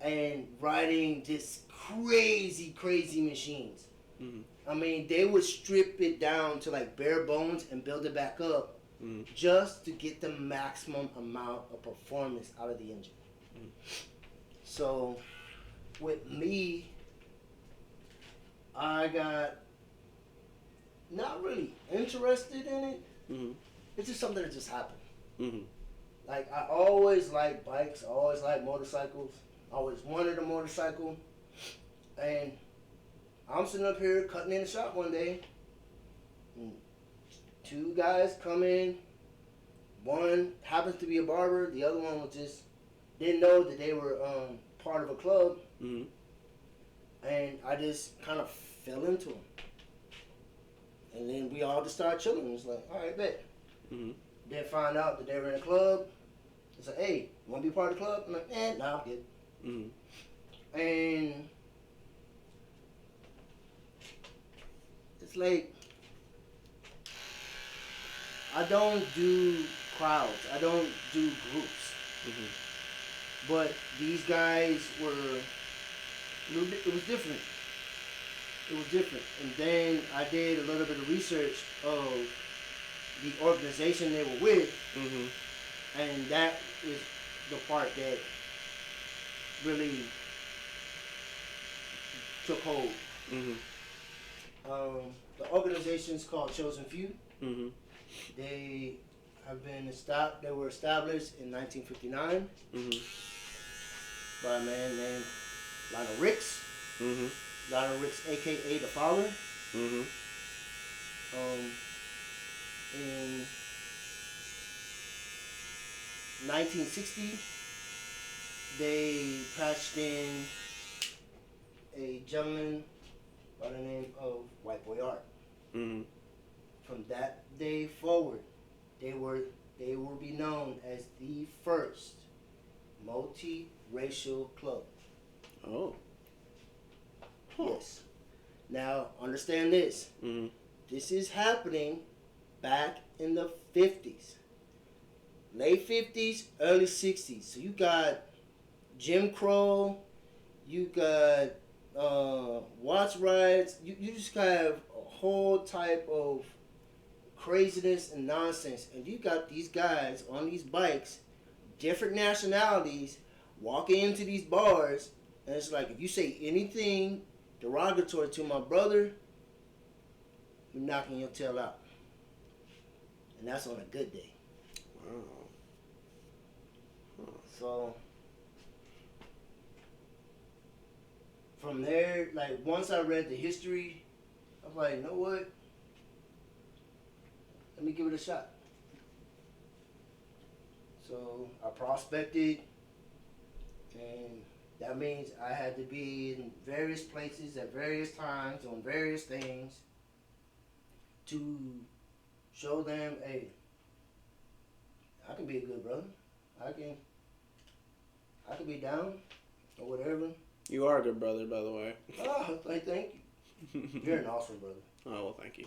and riding just crazy machines. Mm-hmm. I mean, they would strip it down to like bare bones and build it back up just to get the maximum amount of performance out of the engine. Mm-hmm. So with me, I got not really interested in it. Mm-hmm. It's just something that just happened. Mm-hmm. Like, I always liked bikes. I always liked motorcycles. I always wanted a motorcycle. And I'm sitting up here cutting in the shop one day. And 2 guys come in. One happens to be a barber. The other one was just didn't know that they were part of a club. Mm-hmm. And I just kind of fell into them. And then we all just started chilling. It's like, all right, bet. Mm-hmm. Then find out that they were in a club. It's like, hey, you want to be part of the club? I'm like, nah, I'm good. Mm-hmm. And it's like, I don't do crowds. I don't do groups. Mm-hmm. But these guys were, it was different. It was different. And then I did a little bit of research of the organization they were with. Mm-hmm. And that is the part that really took hold. Mhm. The organization is called Chosen Few. Mhm. They They were established in 1959 Mhm. by a man named Lionel Ricks. Mhm. Lionel Ricks, aka the Fowler. Mhm. Um, in 1960, they patched in a gentleman by the name of White Boy Art. Mhm. From that day forward, they will be known as the first multi-racial club. Oh. Huh. Yes. Now, understand this. Mhm. This is happening back in the 50s. Late 50s, early 60s. So you got Jim Crow, you got watch rides, you just have a whole type of craziness and nonsense. And you got these guys on these bikes, different nationalities, walking into these bars, and it's like if you say anything derogatory to my brother, you're knocking your tail out. And that's on a good day. Wow. Huh. So from there, like once I read the history, I was like, you know what? Let me give it a shot. So I prospected, and that means I had to be in various places at various times on various things to show them, hey, I can be a good brother. I can be down or whatever. You are a good brother, by the way. Oh, thank you. You're an awesome brother. Oh, well, thank you.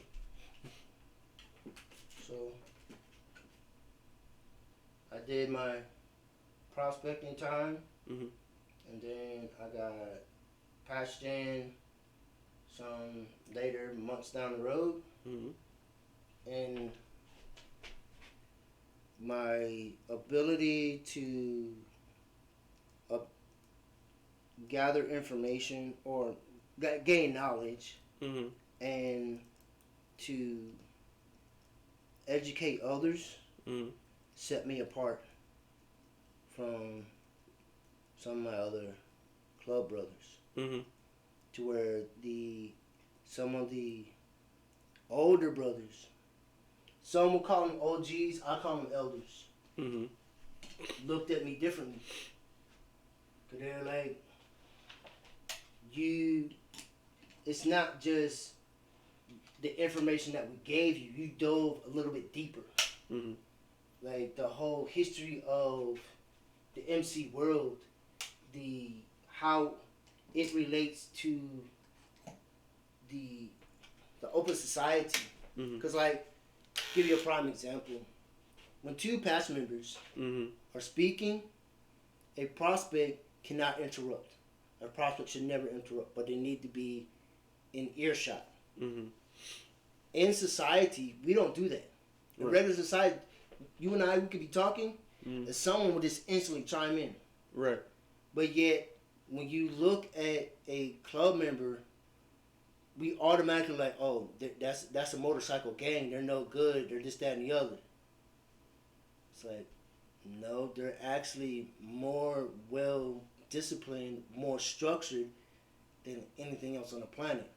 So I did my prospecting time, Mhm. and then I got patched in some later months down the road, Mhm. and my ability to gather information or gain knowledge Mhm. and to educate others Mhm. set me apart from some of my other club brothers. Mhm. To where some of the older brothers, some will call them OGs, I call them elders, Mhm. looked at me differently. Cause they're like, it's not just the information that we gave you. You dove a little bit deeper. Mhm. Like the whole history of the MC world, how it relates to the open society. Mhm. Because like, give you a prime example. When two past members Mhm. are speaking, a prospect cannot interrupt. A prospect should never interrupt, but they need to be in earshot. Mhm. In society, we don't do that. In Right. regular society, you and I, we could be talking, Mhm. and someone would just instantly chime in. Right. But yet, when you look at a club member, we automatically like, oh, that's a motorcycle gang. They're no good. They're this, that, and the other. It's like, no, they're actually more well disciplined, more structured than anything else on the planet.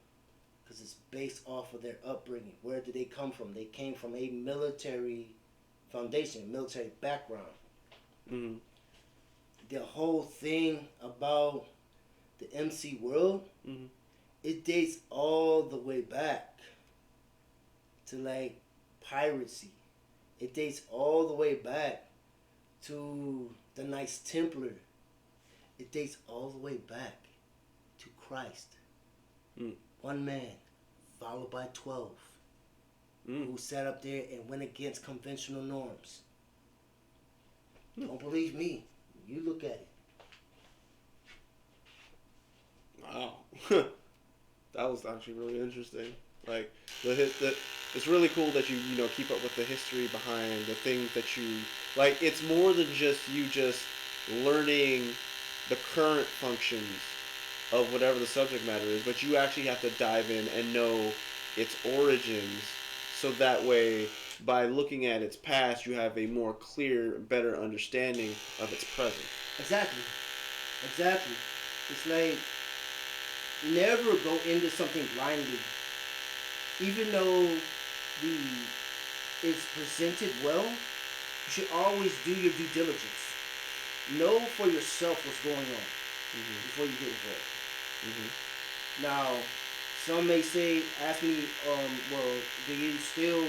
Because it's based off of their upbringing. Where did they come from? They came from a military foundation, military background. Mhm. The whole thing about the MC world, Mhm. it dates all the way back to like piracy. It dates all the way back to the Knights Templar. It dates all the way back to Christ. Mm. One man, followed by 12, who sat up there and went against conventional norms. Don't believe me. You look at it. Wow. That was actually really interesting. Like it's really cool that you keep up with the history behind the things that you like. It's more than just you just learning the current functions of whatever the subject matter is, but you actually have to dive in and know its origins, so that way, by looking at its past, you have a more clear, better understanding of its present. Exactly. Exactly. It's like never go into something blindly, even though the it's presented well. You should always do your due diligence. Know for yourself what's going on before you get involved. Now, some may say, ask me, well, do you still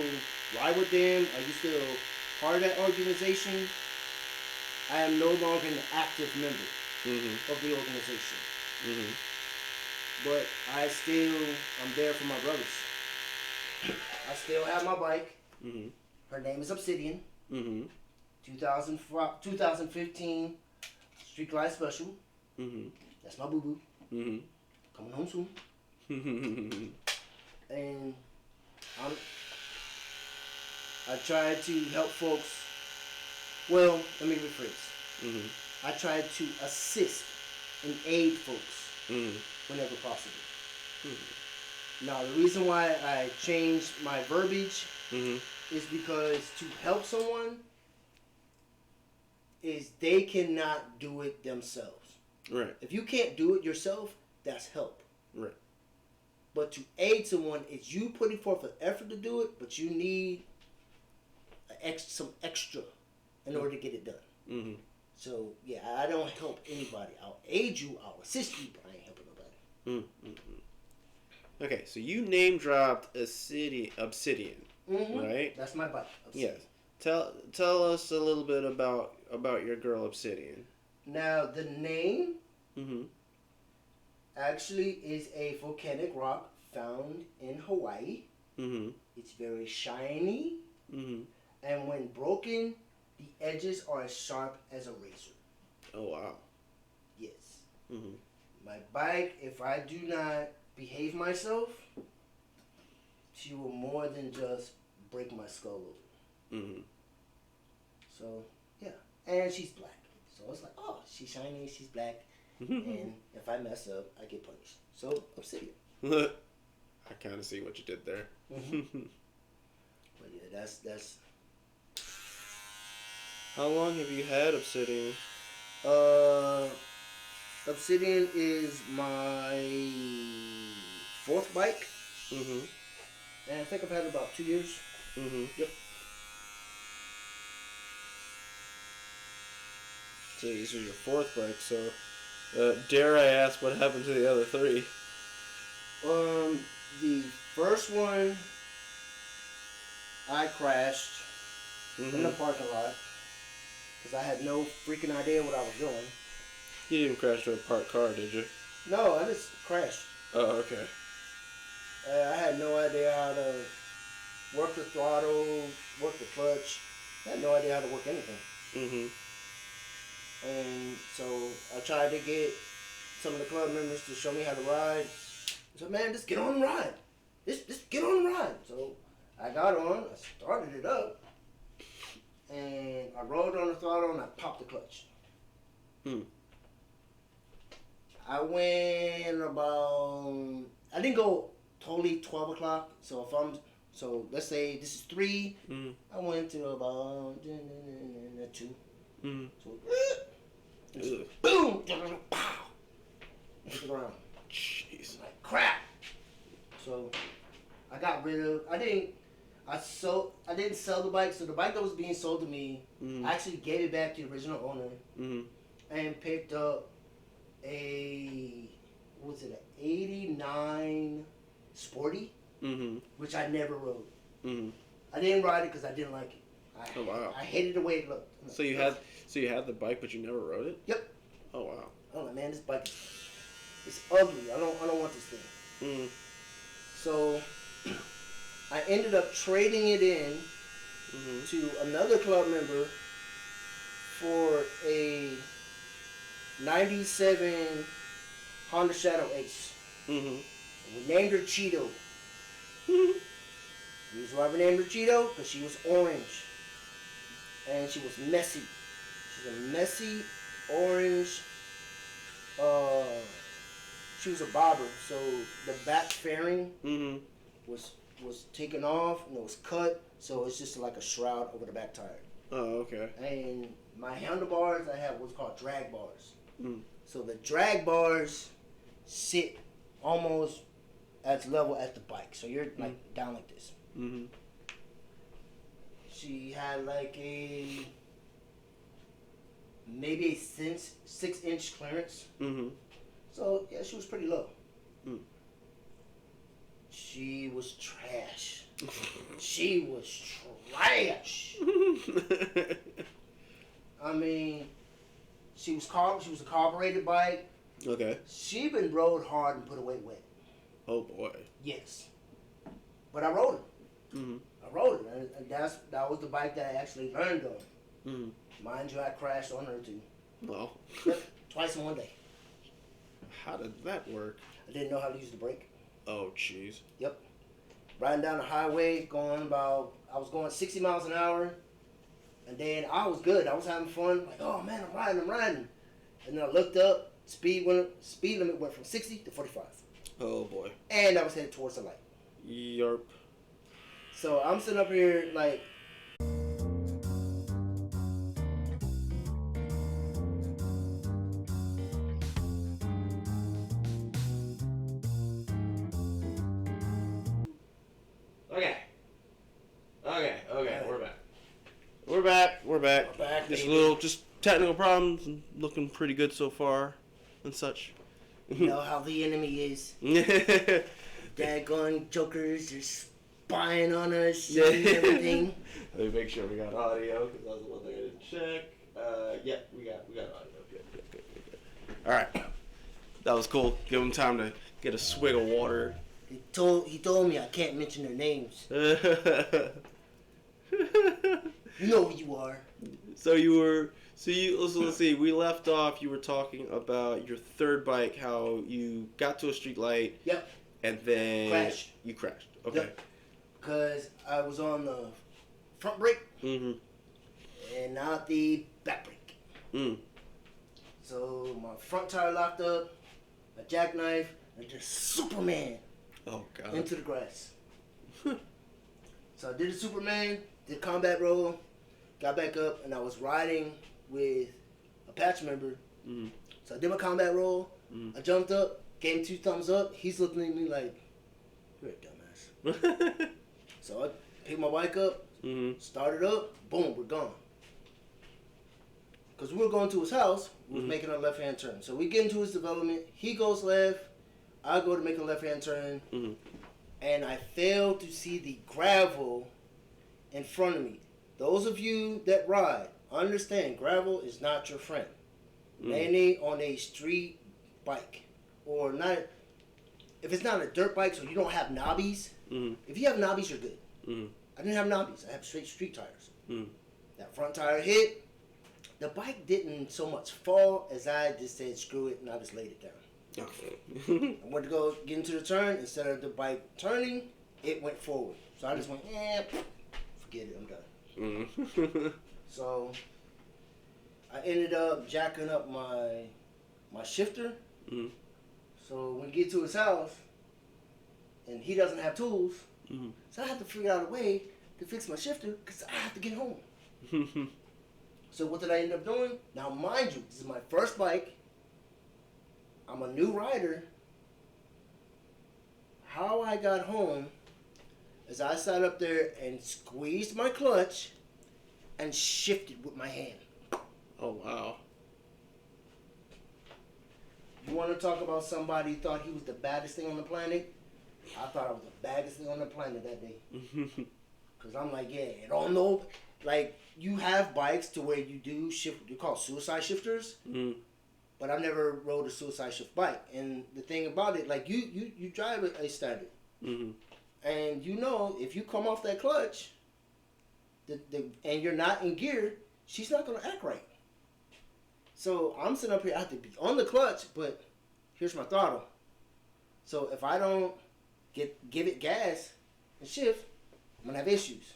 ride with them? Are you still part of that organization? I am no longer an active member of the organization. But I'm there for my brothers. I still have my bike. Her name is Obsidian. 2015 Street Glide Special. That's my boo-boo. Coming home soon. And I try to help folks. Well, let me rephrase. I try to assist and aid folks whenever possible. Now, the reason why I changed my verbiage is because to help someone is they cannot do it themselves. Right. If you can't do it yourself, that's help. Right. But to aid someone is you putting forth an effort to do it, but you need some extra in order to get it done. So, yeah, I don't help anybody. I'll aid you, I'll assist you, but I ain't helping nobody. Okay, so you name dropped Obsidian, right? That's my bike. Obsidian. Yes. Tell us a little bit about your girl Obsidian. Now, the name actually is a volcanic rock found in Hawaii. It's very shiny, and when broken, the edges are as sharp as a razor. Oh, wow. Yes. My bike, if I do not behave myself, she will more than just break my skull open. So, yeah. And she's black. So it's like, oh, she's shiny, she's black. And if I mess up, I get punished. So, Obsidian. I kind of see what you did there. But yeah, that's. How long have you had Obsidian? Obsidian is my 4th bike. And I think I've had it about 2 years. Yep. So this is your 4th bike, so dare I ask what happened to the other 3? The first one I crashed in the parking lot because I had no freaking idea what I was doing. You didn't crash to a parked car, did you? No, I just crashed. Oh, okay. I had no idea how to work the throttle, work the clutch. I had no idea how to work anything. And so I tried to get some of the club members to show me how to ride. I said, man, just get on and ride. Just get on and ride. So I got on, I started it up, and I rolled on the throttle and I popped the clutch. I went about, I didn't go totally 12 o'clock. So let's say this is 3. I went to about 2. So, boom, pow, hit the ground. Jeez. Like crap. So I got rid of. I didn't sell the bike. So the bike that was being sold to me, I actually gave it back to the original owner, and picked up an 89 Sporty, which I never rode. I didn't ride it because I didn't like it. Oh, wow. I hated the way it looked. So you had the bike, but you never rode it? Yep. Oh, wow. I'm like, man, this bike is ugly. I don't want this thing. So I ended up trading it in to another club member for a 97 Honda Shadow Ace. And we named her Cheeto. The reason why we named her Cheeto, because she was orange. And she was messy. She's a messy orange she was a barber, so the back fairing Mm-hmm. was taken off and it was cut, so it's just like a shroud over the back tire. Oh, okay. And my handlebars, I have what's called drag bars. Mm. So the drag bars sit almost as level as the bike, so you're like down like this. Mm-hmm. She had like maybe a 6-inch clearance. Mm-hmm. So yeah, she was pretty low. Mm. She was trash. She was trash. I mean, she was a carbureted bike. Okay. She been rode hard and put away wet. Oh boy. Yes, but I rode it. Mm-hmm. I rode it, and that was the bike that I actually learned on. Mm-hmm. Mind you, I crashed on her too. Well. Yep, twice in one day. How did that work? I didn't know how to use the brake. Oh, jeez. Yep. Riding down the highway, I was going 60 miles an hour, and then I was good. I was having fun. Like, oh man, I'm riding. And then I looked up, speed limit went from 60 to 45. Oh boy. And I was headed towards the light. Yarp. So I'm sitting up here like, Okay, we're back. We're back. We're back, Just baby. just technical problems, and looking pretty good so far, and such. you know how the enemy is. Daggone jokers just spying on us and everything. Let me make sure we got audio, because that was the one thing I didn't check. Yeah, we got audio. Good. All right, that was cool. Give them time to get a swig of water. He told me I can't mention their names. You know who you are. Let's see, we left off, you were talking about your third bike, how you got to a street light. Yep. And then Crashed. You crashed. Okay. Yep. Because I was on the front brake Mm-hmm. and not the back brake. Mm. So my front tire locked up, a jackknife, and just Superman Oh god. into the grass. So I did a Superman, did combat roll, got back up, and I was riding with a patch member. Mm-hmm. So I did my combat roll. Mm. I jumped up, gave him 2 thumbs up. He's looking at me like, you're a dumbass. So I picked my bike up, Mm-hmm. started up, boom, we're gone. Because we were going to his house, we were Mhm. making a left-hand turn. So we get into his development, he goes left, I go to make a left-hand turn, Mm-hmm. and I fail to see the gravel in front of me. Those of you that ride, understand gravel is not your friend. Mainly on a street bike. Or not, if it's not a dirt bike, so you don't have knobbies. Mm-hmm. If you have knobbies, you're good. Mm-hmm. I didn't have knobbies. I have straight street tires. Mm. That front tire hit. The bike didn't so much fall as I just said, screw it, and I just laid it down. Okay. I went to go get into the turn. Instead of the bike turning, it went forward. So I just went, forget it, I'm done. Mm-hmm. So I ended up jacking up my shifter. Mm-hmm. So when you get to his house, and he doesn't have tools, Mm-hmm. so I have to figure out a way to fix my shifter because I have to get home. Mm-hmm. So what did I end up doing? Now mind you, this is my first bike. I'm a new rider. How I got home is I sat up there and squeezed my clutch and shifted with my hand. Oh wow. You want to talk about somebody who thought he was the baddest thing on the planet? I thought I was the baddest thing on the planet that day. Because I'm like, yeah, I don't know. Like, you have bikes to where you do shift, you call suicide shifters. Mm. But I've never rode a suicide shift bike. And the thing about it, like, you drive a standard. Mm-hmm. And you know, if you come off that clutch, and you're not in gear, she's not going to act right. So I'm sitting up here, I have to be on the clutch, but here's my throttle. So if I don't give it gas and shift, I'm going to have issues.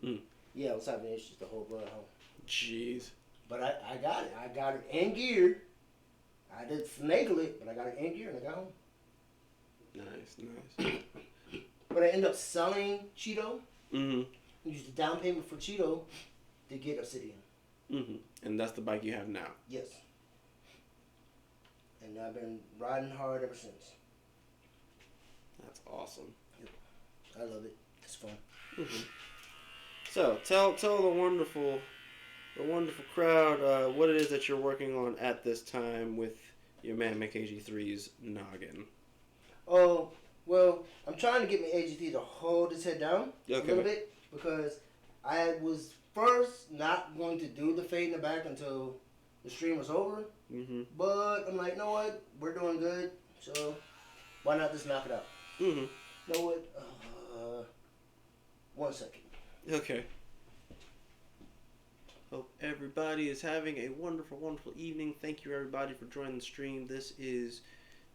Mm. Yeah, I was having issues the whole ride home. Jeez. But I got it. I got it in gear, I did finagle it, but I got it in gear and I got home. Nice. But I ended up selling Cheeto. Mm-hmm. And used the down payment for Cheeto to get Obsidian. Mm-hmm. And that's the bike you have now. Yes. And I've been riding hard ever since. That's awesome. Yep. I love it. It's fun. Mm-hmm. So tell the wonderful crowd what it is that you're working on at this time with your man McAgee3's noggin. Oh, well, I'm trying to get McAgee3 to hold his head down a little bit because I was first not going to do the fade in the back until the stream was over. Mm-hmm. But I'm like, you know what? We're doing good, so why not just knock it out? Mm-hmm. You know what? 1 second. Okay. Hope everybody is having a wonderful, wonderful evening. Thank you, everybody, for joining the stream. This is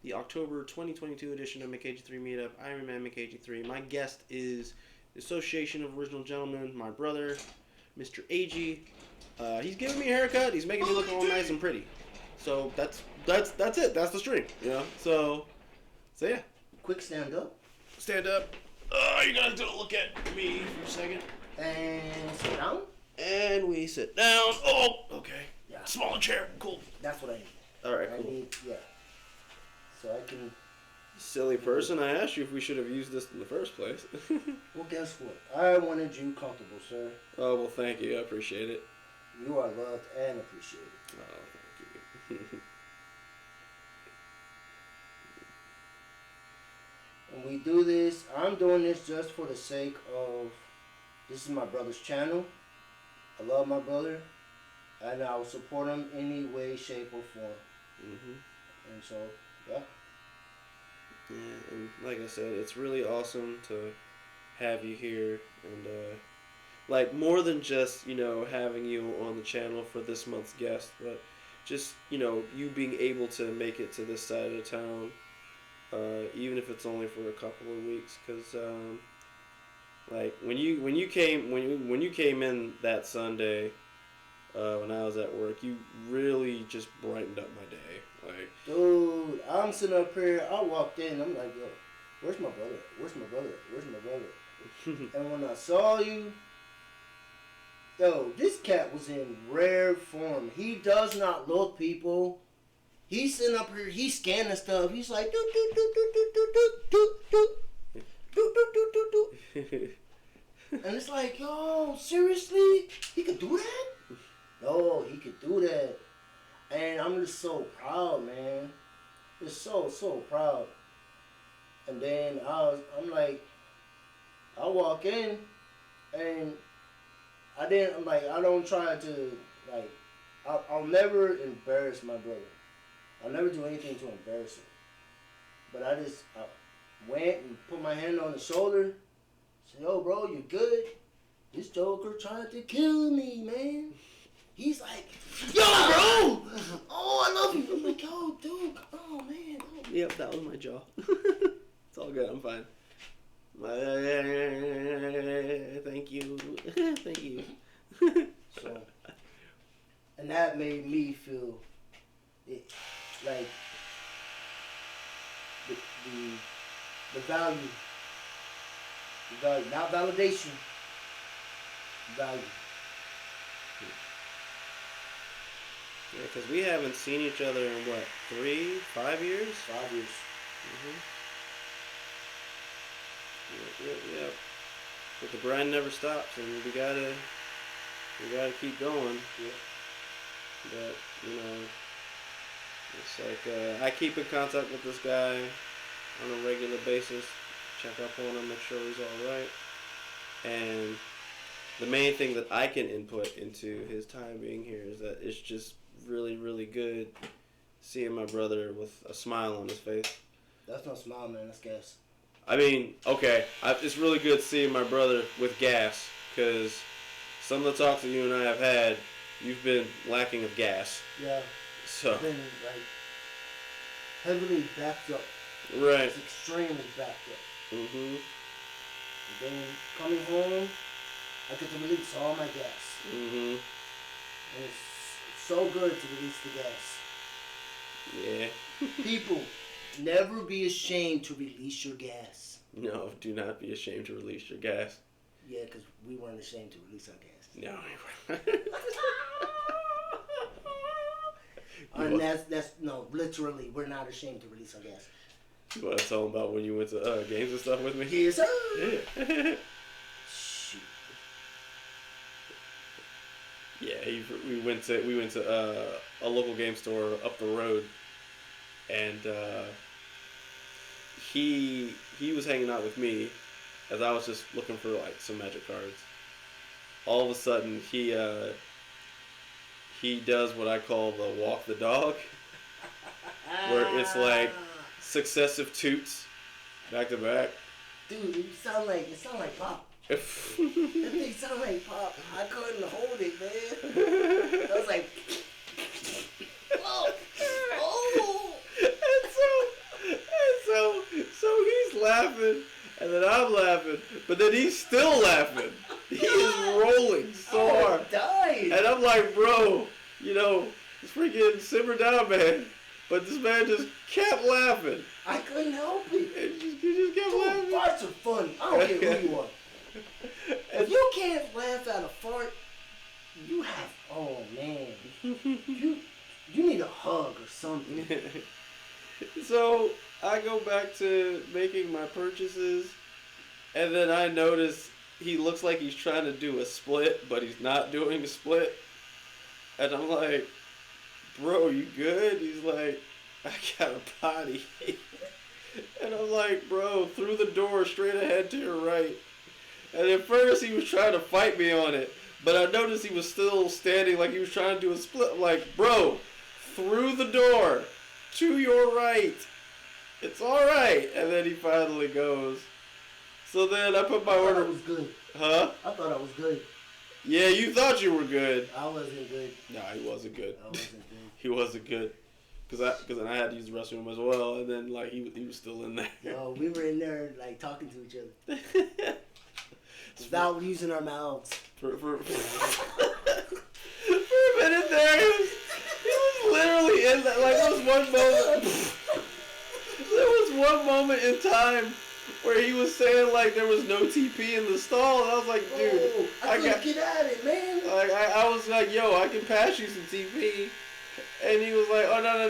the October 2022 edition of McAgee3 Meetup. I'm your man, McAgee3. My guest is the Association of Original Gentlemen, my brother, Mr. AG. He's giving me a haircut. He's making me look all nice and pretty. So that's it. That's the stream. You know. So yeah. Quick stand up. Stand up. Oh, you guys don't look at me for a second. And sit down. And we sit down. Oh, okay. Yeah. Smaller chair. Cool. That's what I need. All right, I cool. need, yeah. So I can. Silly person, I asked you if we should have used this in the first place. Well, guess what? I wanted you comfortable, sir. Oh, well, thank you. I appreciate it. You are loved and appreciated. Oh, thank you. And we do this. I'm doing this just for the sake of. This is my brother's channel. I love my brother. And I will support him any way, shape, or form. Mm-hmm. And so, yeah. Yeah, and like I said, it's really awesome to have you here, and like more than just having you on the channel for this month's guest, but just you being able to make it to this side of the town, even if it's only for a couple of weeks, because like when you came in that Sunday. When I was at work, you really just brightened up my day. Like, dude, I'm sitting up here. I walked in. I'm like, yo, where's my brother? Where's my brother? Where's my brother? And when I saw you, yo, this cat was in rare form. He does not look, people. He's sitting up here. He's scanning stuff. He's like, do do do do do do do do do do do do do. And it's like, yo, seriously, he could do that? No, he could do that. And I'm just so proud, man. Just so proud. And then I'm like, I walk in and I don't try to, like, I'll never embarrass my brother. I'll never do anything to embarrass him. But I went and put my hand on his shoulder. Said, yo, bro, you good? This joker tried to kill me, man. He's like, yo, bro! Oh, I love you. I'm like, yo, dude, oh, man. Oh. Yep, that was my jaw. It's all good. I'm fine. Thank you. Thank you. So, and that made me feel it, like the value. The value, not validation. Value. Yeah, because we haven't seen each other in what, 5 years? 5 years. Yep. But the grind never stops, and we gotta keep going. Yeah. But it's like I keep in contact with this guy on a regular basis. Check up on him, make sure he's all right. And the main thing that I can input into his time being here is that it's just really, really good seeing my brother with a smile on his face. That's not smile, man. That's gas. I mean, okay, it's really good seeing my brother with gas, because some of the talks that you and I have had, you've been lacking of gas. Yeah. So. I've been, like, heavily backed up. Right. It's extremely backed up. Mm-hmm. And then coming home, I get to release all my gas. Mm-hmm. And it's so good to release the gas. Yeah. People, never be ashamed to release your gas. No, do not be ashamed to release your gas. Yeah, because we weren't ashamed to release our gas. No. And that's no, literally, we're not ashamed to release our gas. You want to tell them about when you went to games and stuff with me? Yes, sir. Yeah. Shoot. Yeah, we went to a local game store up the road, and he was hanging out with me as I was just looking for like some magic cards. All of a sudden, he does what I call the walk the dog, where it's like successive toots back to back. Dude, it sound like Pop. That thing sound like Pop. I couldn't hold it, man. I was like, whoa, oh. And so he's laughing, and then I'm laughing, but then he's still laughing. He is rolling so hard. I'm dying. And I'm like, bro, freaking simmer down, man. But this man just kept laughing. I couldn't help it. He just kept laughing. Farts are funny. I don't care who you are. If you can't laugh at a fart, you have, oh man, you need a hug or something. So I go back to making my purchases, and then I notice he looks like he's trying to do a split, but he's not doing a split. And I'm like, bro, you good? He's like, I got a potty. And I'm like, bro, through the door, straight ahead to your right. And at first he was trying to fight me on it, but I noticed he was still standing like he was trying to do a split. I'm like, bro, through the door, to your right. It's alright. And then he finally goes. So then I put my order. I thought I was good. Huh? I thought I was good. Yeah, you thought you were good. I wasn't good. Nah, he wasn't good. I wasn't good. He wasn't good. Cause then I had to use the restroom as well, and then like he was still in there. No, we were in there like talking to each other without using our mouths. For a minute there, he was literally in that. Like there was one moment in time where he was saying like there was no TP in the stall, and I was like, dude, I couldn't get at it, man. Like I was like, yo, I can pass you some TP. And he was like, oh, no,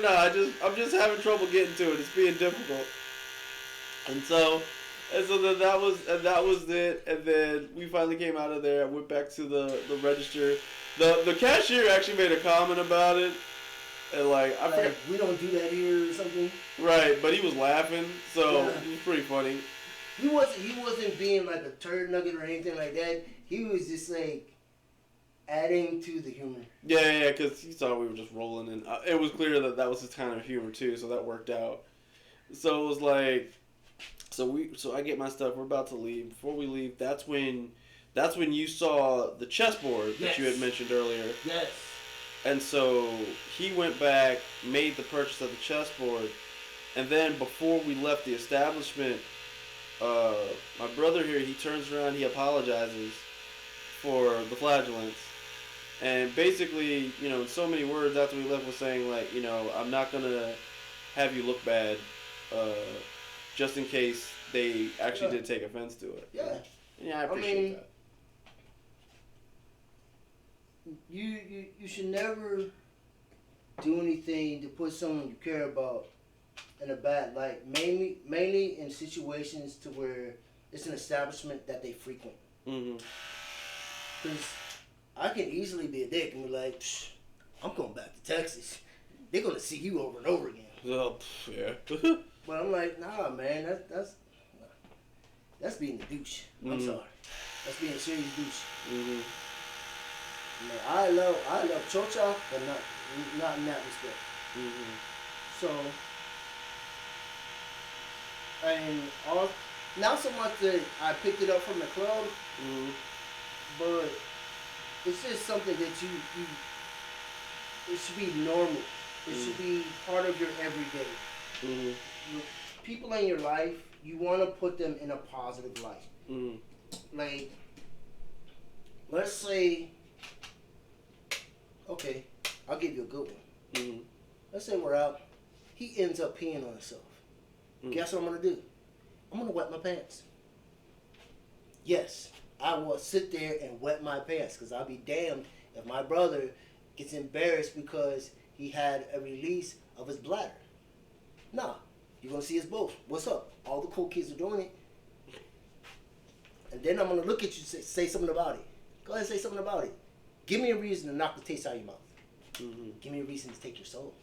I'm just having trouble getting to it. It's being difficult. And so then that was it. And then we finally came out of there. I went back to the register. The cashier actually made a comment about it. And like, I forgot. We don't do that here or something. Right, but he was laughing. So it was pretty funny. He wasn't being like a turd nugget or anything like that. He was just like adding to the humor. Yeah, because he thought we were just rolling, and it was clear that was his kind of humor too, so that worked out. So it was like, so I get my stuff. We're about to leave. Before we leave, that's when you saw the chessboard that you had mentioned earlier. Yes. And so he went back, made the purchase of the chessboard, and then before we left the establishment, my brother here, he turns around, he apologizes for the flatulence. And basically, in so many words after we left was saying, like, I'm not going to have you look bad just in case they actually did take offense to it. Yeah. Yeah, I appreciate that. You should never do anything to put someone you care about in a bad light. Mainly in situations to where it's an establishment that they frequent. Mm-hmm. Because I can easily be a dick and be like, I'm going back to Texas. They're going to see you over and over again. Well, yeah. But I'm like, nah, man, that's being a douche. I'm sorry. That's being a serious douche. Mm-hmm. Man, I love Chocha, but not in that respect. Mm-hmm. So, and not so much that I picked it up from the club, but it's just something that you it should be normal. It should be part of your everyday. Mm-hmm. People in your life, you want to put them in a positive light. Mm-hmm. Like, let's say, okay, I'll give you a good one. Mm-hmm. Let's say we're out he ends up peeing on himself. Guess what I'm gonna do? I'm gonna wet my pants. Yes, I will sit there and wet my pants because I'll be damned if my brother gets embarrassed because he had a release of his bladder. Nah, you're gonna see us both. What's up? All the cool kids are doing it. And then I'm gonna look at you and say something about it. Go ahead and say something about it. Give me a reason to knock the taste out of your mouth. Give me a reason to take your soul.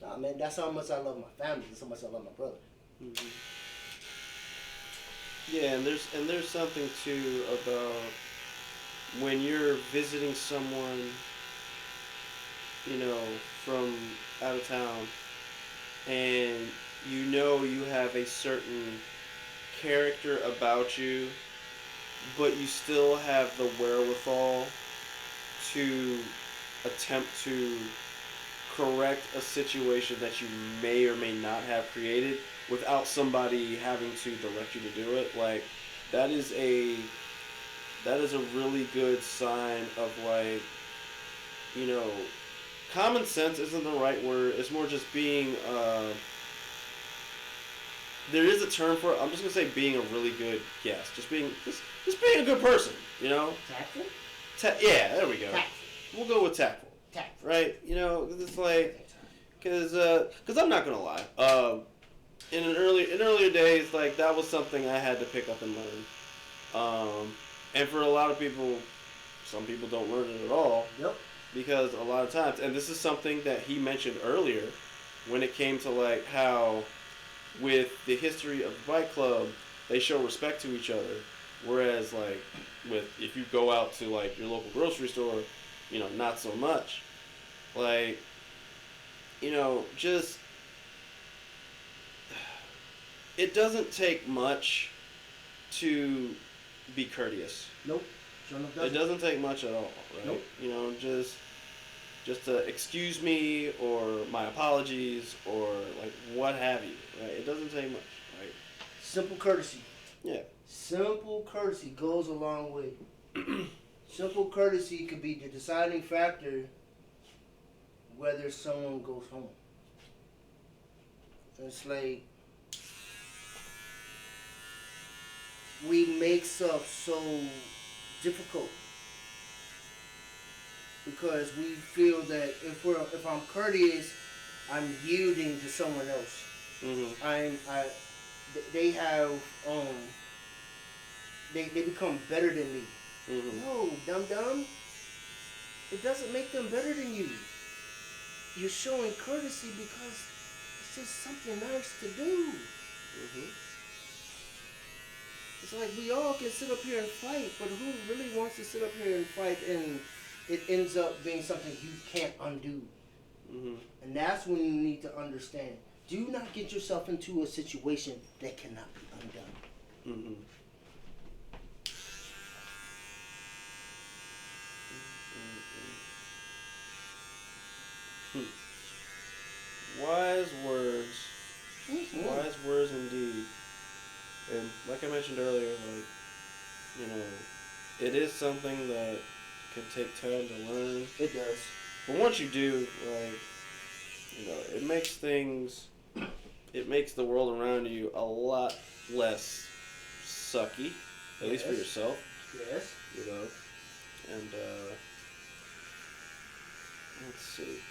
Nah, man, that's how much I love my family. That's how much I love my brother. Yeah, and there's something too about when you're visiting someone, you know, from out of town, and you know you have a certain character about you, but you still have the wherewithal to attempt to correct a situation that you may or may not have created without somebody having to direct you to do it. Like, that is a really good sign of, like, you know, common sense isn't the right word. It's more just being there is a term for it. I'm just gonna say being a really good guest. Just being a good person, you know? Tactful? Yeah, there we go. Tactful. We'll go with tactful. Tactful. Right? You know, it's like, cause I'm not gonna lie. In earlier days, like, that was something I had to pick up and learn. And for a lot of people, some people don't learn it at all. Yep. Because a lot of times, and this is something that he mentioned earlier, when it came to, like, how with the history of the bike club, they show respect to each other. Whereas, like, if you go out to, like, your local grocery store, you know, not so much. Like, you know, just, it doesn't take much to be courteous. Nope. Sure enough doesn't. It doesn't take much at all, right? Nope. You know, just to excuse me or my apologies or, like, what have you, right? It doesn't take much, right? Simple courtesy. Yeah. Simple courtesy goes a long way. Simple courtesy could be the deciding factor whether someone goes home. It's like we make stuff so difficult because we feel that if I'm courteous, I'm yielding to someone else. They have they become better than me. No, dum-dum. It doesn't make them better than you. You're showing courtesy because it's just something nice to do. It's like we all can sit up here and fight, but who really wants to sit up here and fight and it ends up being something you can't undo? And that's when you need to understand. Do not get yourself into a situation that cannot be undone. Wise words. Wise words indeed. And like I mentioned earlier, like, you know, it is something that can take time to learn. It does. But once you do, like, you know, it makes the world around you a lot less sucky, at least for yourself. Yes. You know, and let's see.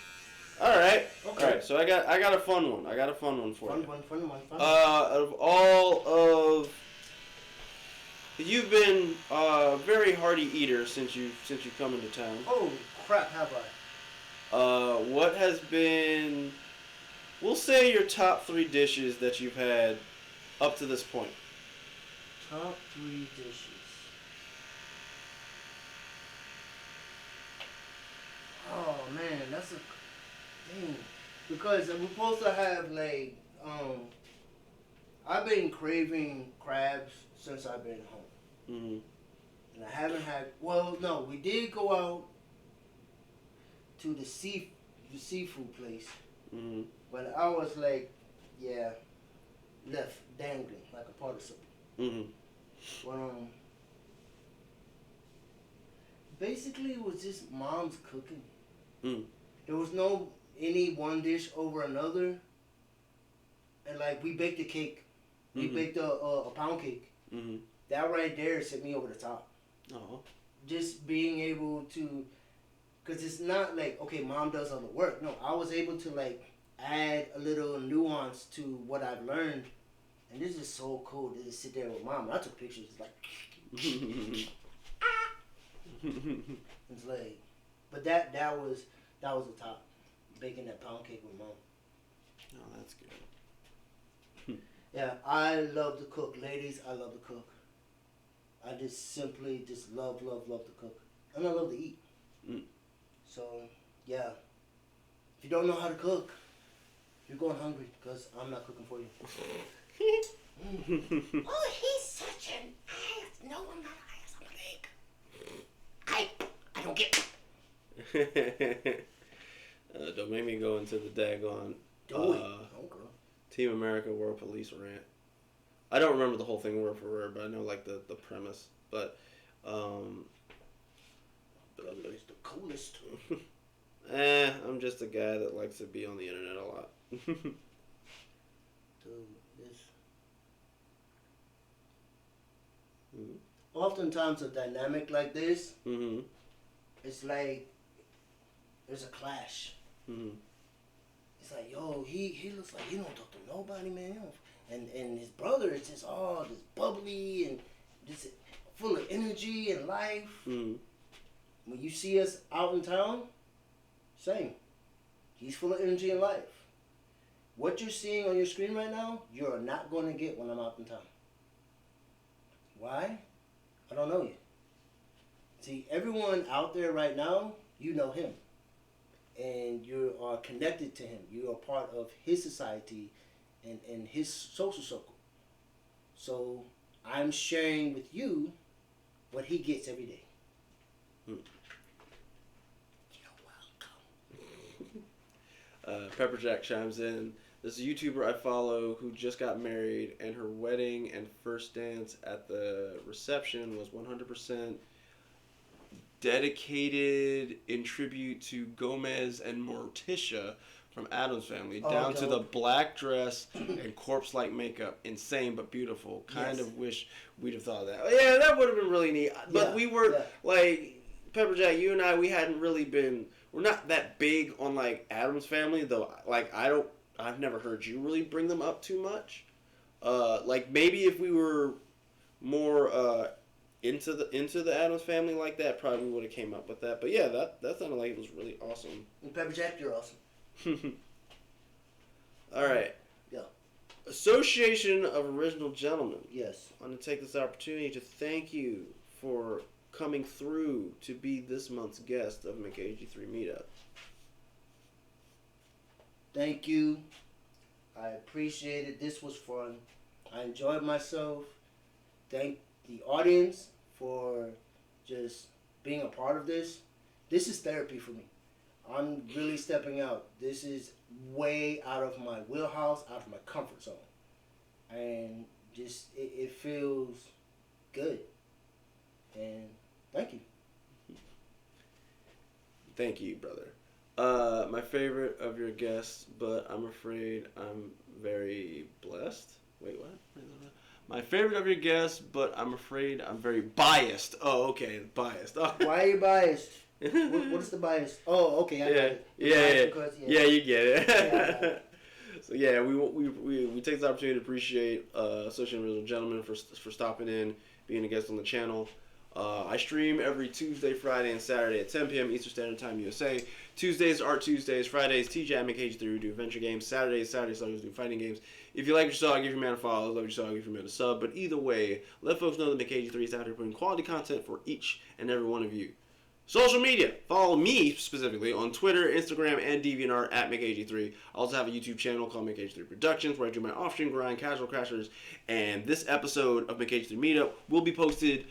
All right. Okay. All right. So I got a fun one. I got a fun one for you. Fun one. Out of all of, you've been a very hearty eater since you come into town. Oh crap! Have I? What has been, we'll say, your top 3 dishes that you've had up to this point? Top 3 dishes. Oh man, that's a thing. Because we're supposed to have, like, I've been craving crabs since I've been home. And I haven't had, well, no, we did go out to the seafood place. But I was like, yeah, left dangling like a participle. But basically it was just mom's cooking. There was no, any one dish over another. And like we baked a cake, we baked a pound cake. Mm-hmm. That right there sent me over the top. Oh. Just being able to, because it's not like, okay, mom does all the work. No, I was able to like add a little nuance to what I've learned, and this is so cool to just sit there with mom. I took pictures. It's like, it's like, but that was the top, baking that pound cake with mom. Oh, that's good. Yeah, I love to cook, ladies. I love to cook. I just simply just love to cook, and I love to eat. So, yeah. If you don't know how to cook, you're going hungry because I'm not cooking for you. Oh, he's such an ass. No, I'm not an ass. I'm an egg. I don't get it. Don't make me go into the daggone Team America World Police rant. I don't remember the whole thing word for word, but I know like the premise. But it's the coolest. I'm just a guy that likes to be on the internet a lot. Dude, this. Oftentimes a dynamic like this, it's like there's a clash. It's like, yo, he looks like he don't talk to nobody, man. And his brother is just all this bubbly and just full of energy and life. When you see us out in town, same. He's full of energy and life. What you're seeing on your screen right now, you're not going to get when I'm out in town. Why? I don't know you. See, everyone out there right now, you know him. And you are connected to him. You are part of his society and his social circle. So I'm sharing with you what he gets every day. You're welcome. Pepperjack chimes in. This is a YouTuber I follow who just got married, and her wedding and first dance at the reception was 100% dedicated in tribute to Gomez and Morticia from Addams Family, down to the black dress and corpse-like makeup. Insane but beautiful. Kind of wish we'd have thought of that. Yeah, that would have been really neat. But we were, like, Pepperjack, you and I, we hadn't really been, we're not that big on, like, Addams Family, though, like, I've never heard you really bring them up too much. Like, maybe if we were more, into the Addams Family like that, probably would have came up with that. But yeah, that sounded like it was really awesome. And Pepperjack, you're awesome. All right. Yeah. Association of Original Gentlemen. Yes. I want to take this opportunity to thank you for coming through to be this month's guest of McAgee3 Meetup. Thank you. I appreciate it. This was fun. I enjoyed myself. Thank the audience for just being a part of this. This is therapy for me. I'm really stepping out. This is way out of my wheelhouse, out of my comfort zone. And just, it feels good. And thank you. Thank you, brother. My favorite of your guests, but I'm afraid I'm very blessed. Wait, what? My favorite of your guests, but I'm afraid I'm very biased. Oh, okay, biased. Oh. Why are you biased? What is the bias? Oh, okay. I got it. Yeah, you get it. Yeah. So yeah, we take this opportunity to appreciate Association of Original Gentlemen for stopping in, being a guest on the channel. I stream every Tuesday, Friday, and Saturday at 10 p.m. Eastern Standard Time, USA. Tuesdays are Tuesdays. Fridays, TJ and McAgee3 we do adventure games. Saturdays, we do fighting games. If you like your song, give your man a follow. Love your song, give your man a sub. But either way, let folks know that McAgee3 is out here putting quality content for each and every one of you. Social media. Follow me specifically on Twitter, Instagram, and DeviantArt at McAgee3. I also have a YouTube channel called McAgee3 Productions where I do my off-stream grind, casual crashers, and this episode of McAgee3 Meetup will be posted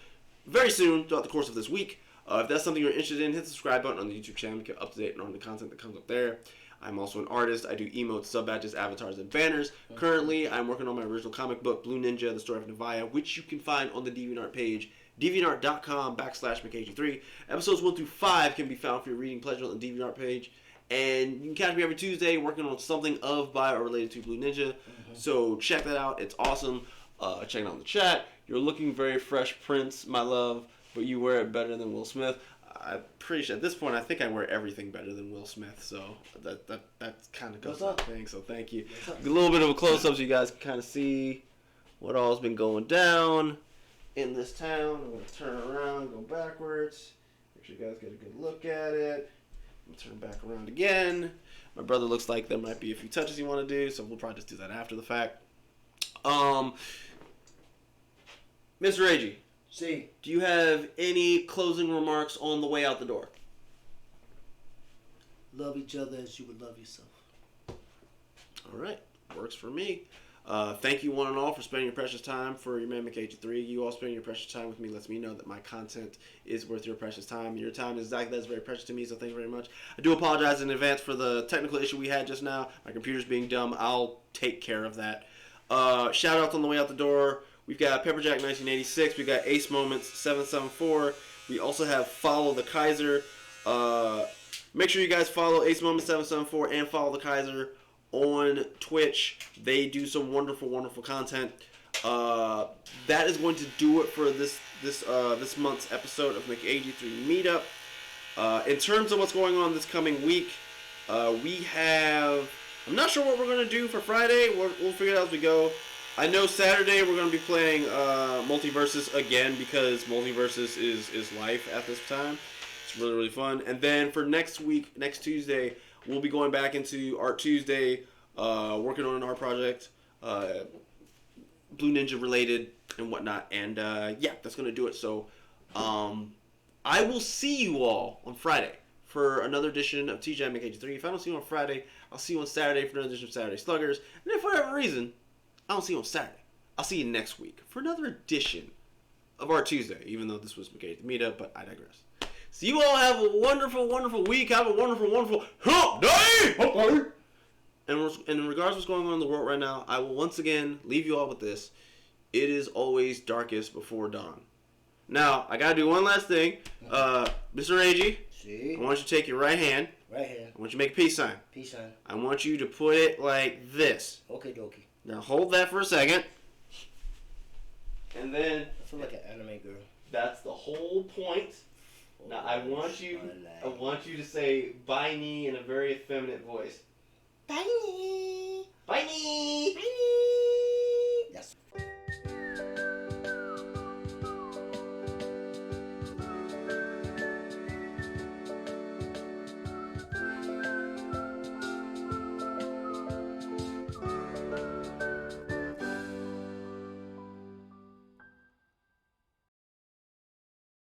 very soon throughout the course of this week. If that's something you're interested in, hit the subscribe button on the YouTube channel to get up to date on the content that comes up there. I'm also an artist. I do emotes, sub-badges, avatars, and banners. Currently, I'm working on my original comic book, Blue Ninja, The Story of Nevia, which you can find on the DeviantArt page, deviantart.com/McAgee3. Episodes 1 through 5 can be found for your reading pleasure on the DeviantArt page. And you can catch me every Tuesday working on something of, by, or related to Blue Ninja. So check that out. It's awesome. Check it out in the chat. You're looking very fresh, Prince, my love, but you wear it better than Will Smith. I'm pretty sure at this point I think I wear everything better than Will Smith, so that's kind of goes without saying. So thank you. A little bit of a close up so you guys can kind of see what all's been going down in this town. I'm gonna turn around, go backwards. Make sure you guys get a good look at it. I'm gonna turn back around again. My brother looks like there might be a few touches you want to do, so we'll probably just do that after the fact. Mr. Agee. See. Do you have any closing remarks on the way out the door? Love each other as you would love yourself. All right. Works for me. Thank you one and all for spending your precious time for your man McAgee3. You all spending your precious time with me lets me know that my content is worth your precious time. Your time is exactly that's very precious to me, so thank you very much. I do apologize in advance for the technical issue we had just now. My computer's being dumb. I'll take care of that. Shout outs on the way out the door. We've got Pepperjack 1986. We've got Ace Moments 774. We also have Follow the Kaiser. Make sure you guys follow Ace Moments 774 and Follow the Kaiser on Twitch. They do some wonderful, wonderful content. That is going to do it for this month's episode of McAgee3 Meetup. In terms of what's going on this coming week, we have. I'm not sure what we're going to do for Friday. We'll figure it out as we go. I know Saturday we're going to be playing Multiversus again because Multiversus is life at this time. It's really, really fun. And then for next week, next Tuesday, we'll be going back into Art Tuesday, working on an art project, Blue Ninja related and whatnot. And yeah, that's going to do it. So I will see you all on Friday for another edition of TJ McAgee3. If I don't see you on Friday, I'll see you on Saturday for another edition of Saturday Sluggers. And if for whatever reason I don't see you on Saturday, I'll see you next week for another edition of our Tuesday, even though this was McAgee3 Meetup, but I digress. So you all have a wonderful, wonderful week. Have a wonderful, wonderful hump day! Hump day! And in regards to what's going on in the world right now, I will once again leave you all with this. It is always darkest before dawn. Now, I gotta do one last thing. Mr. Agee, I want you to take your right hand. Right hand. I want you to make a peace sign. Peace sign. I want you to put it like this. Okay, dokie. Now hold that for a second. And then I feel like an anime girl. That's the whole point. Now I want you to say bye knee in a very effeminate voice. Bye knee. Bye knee. Bye knee.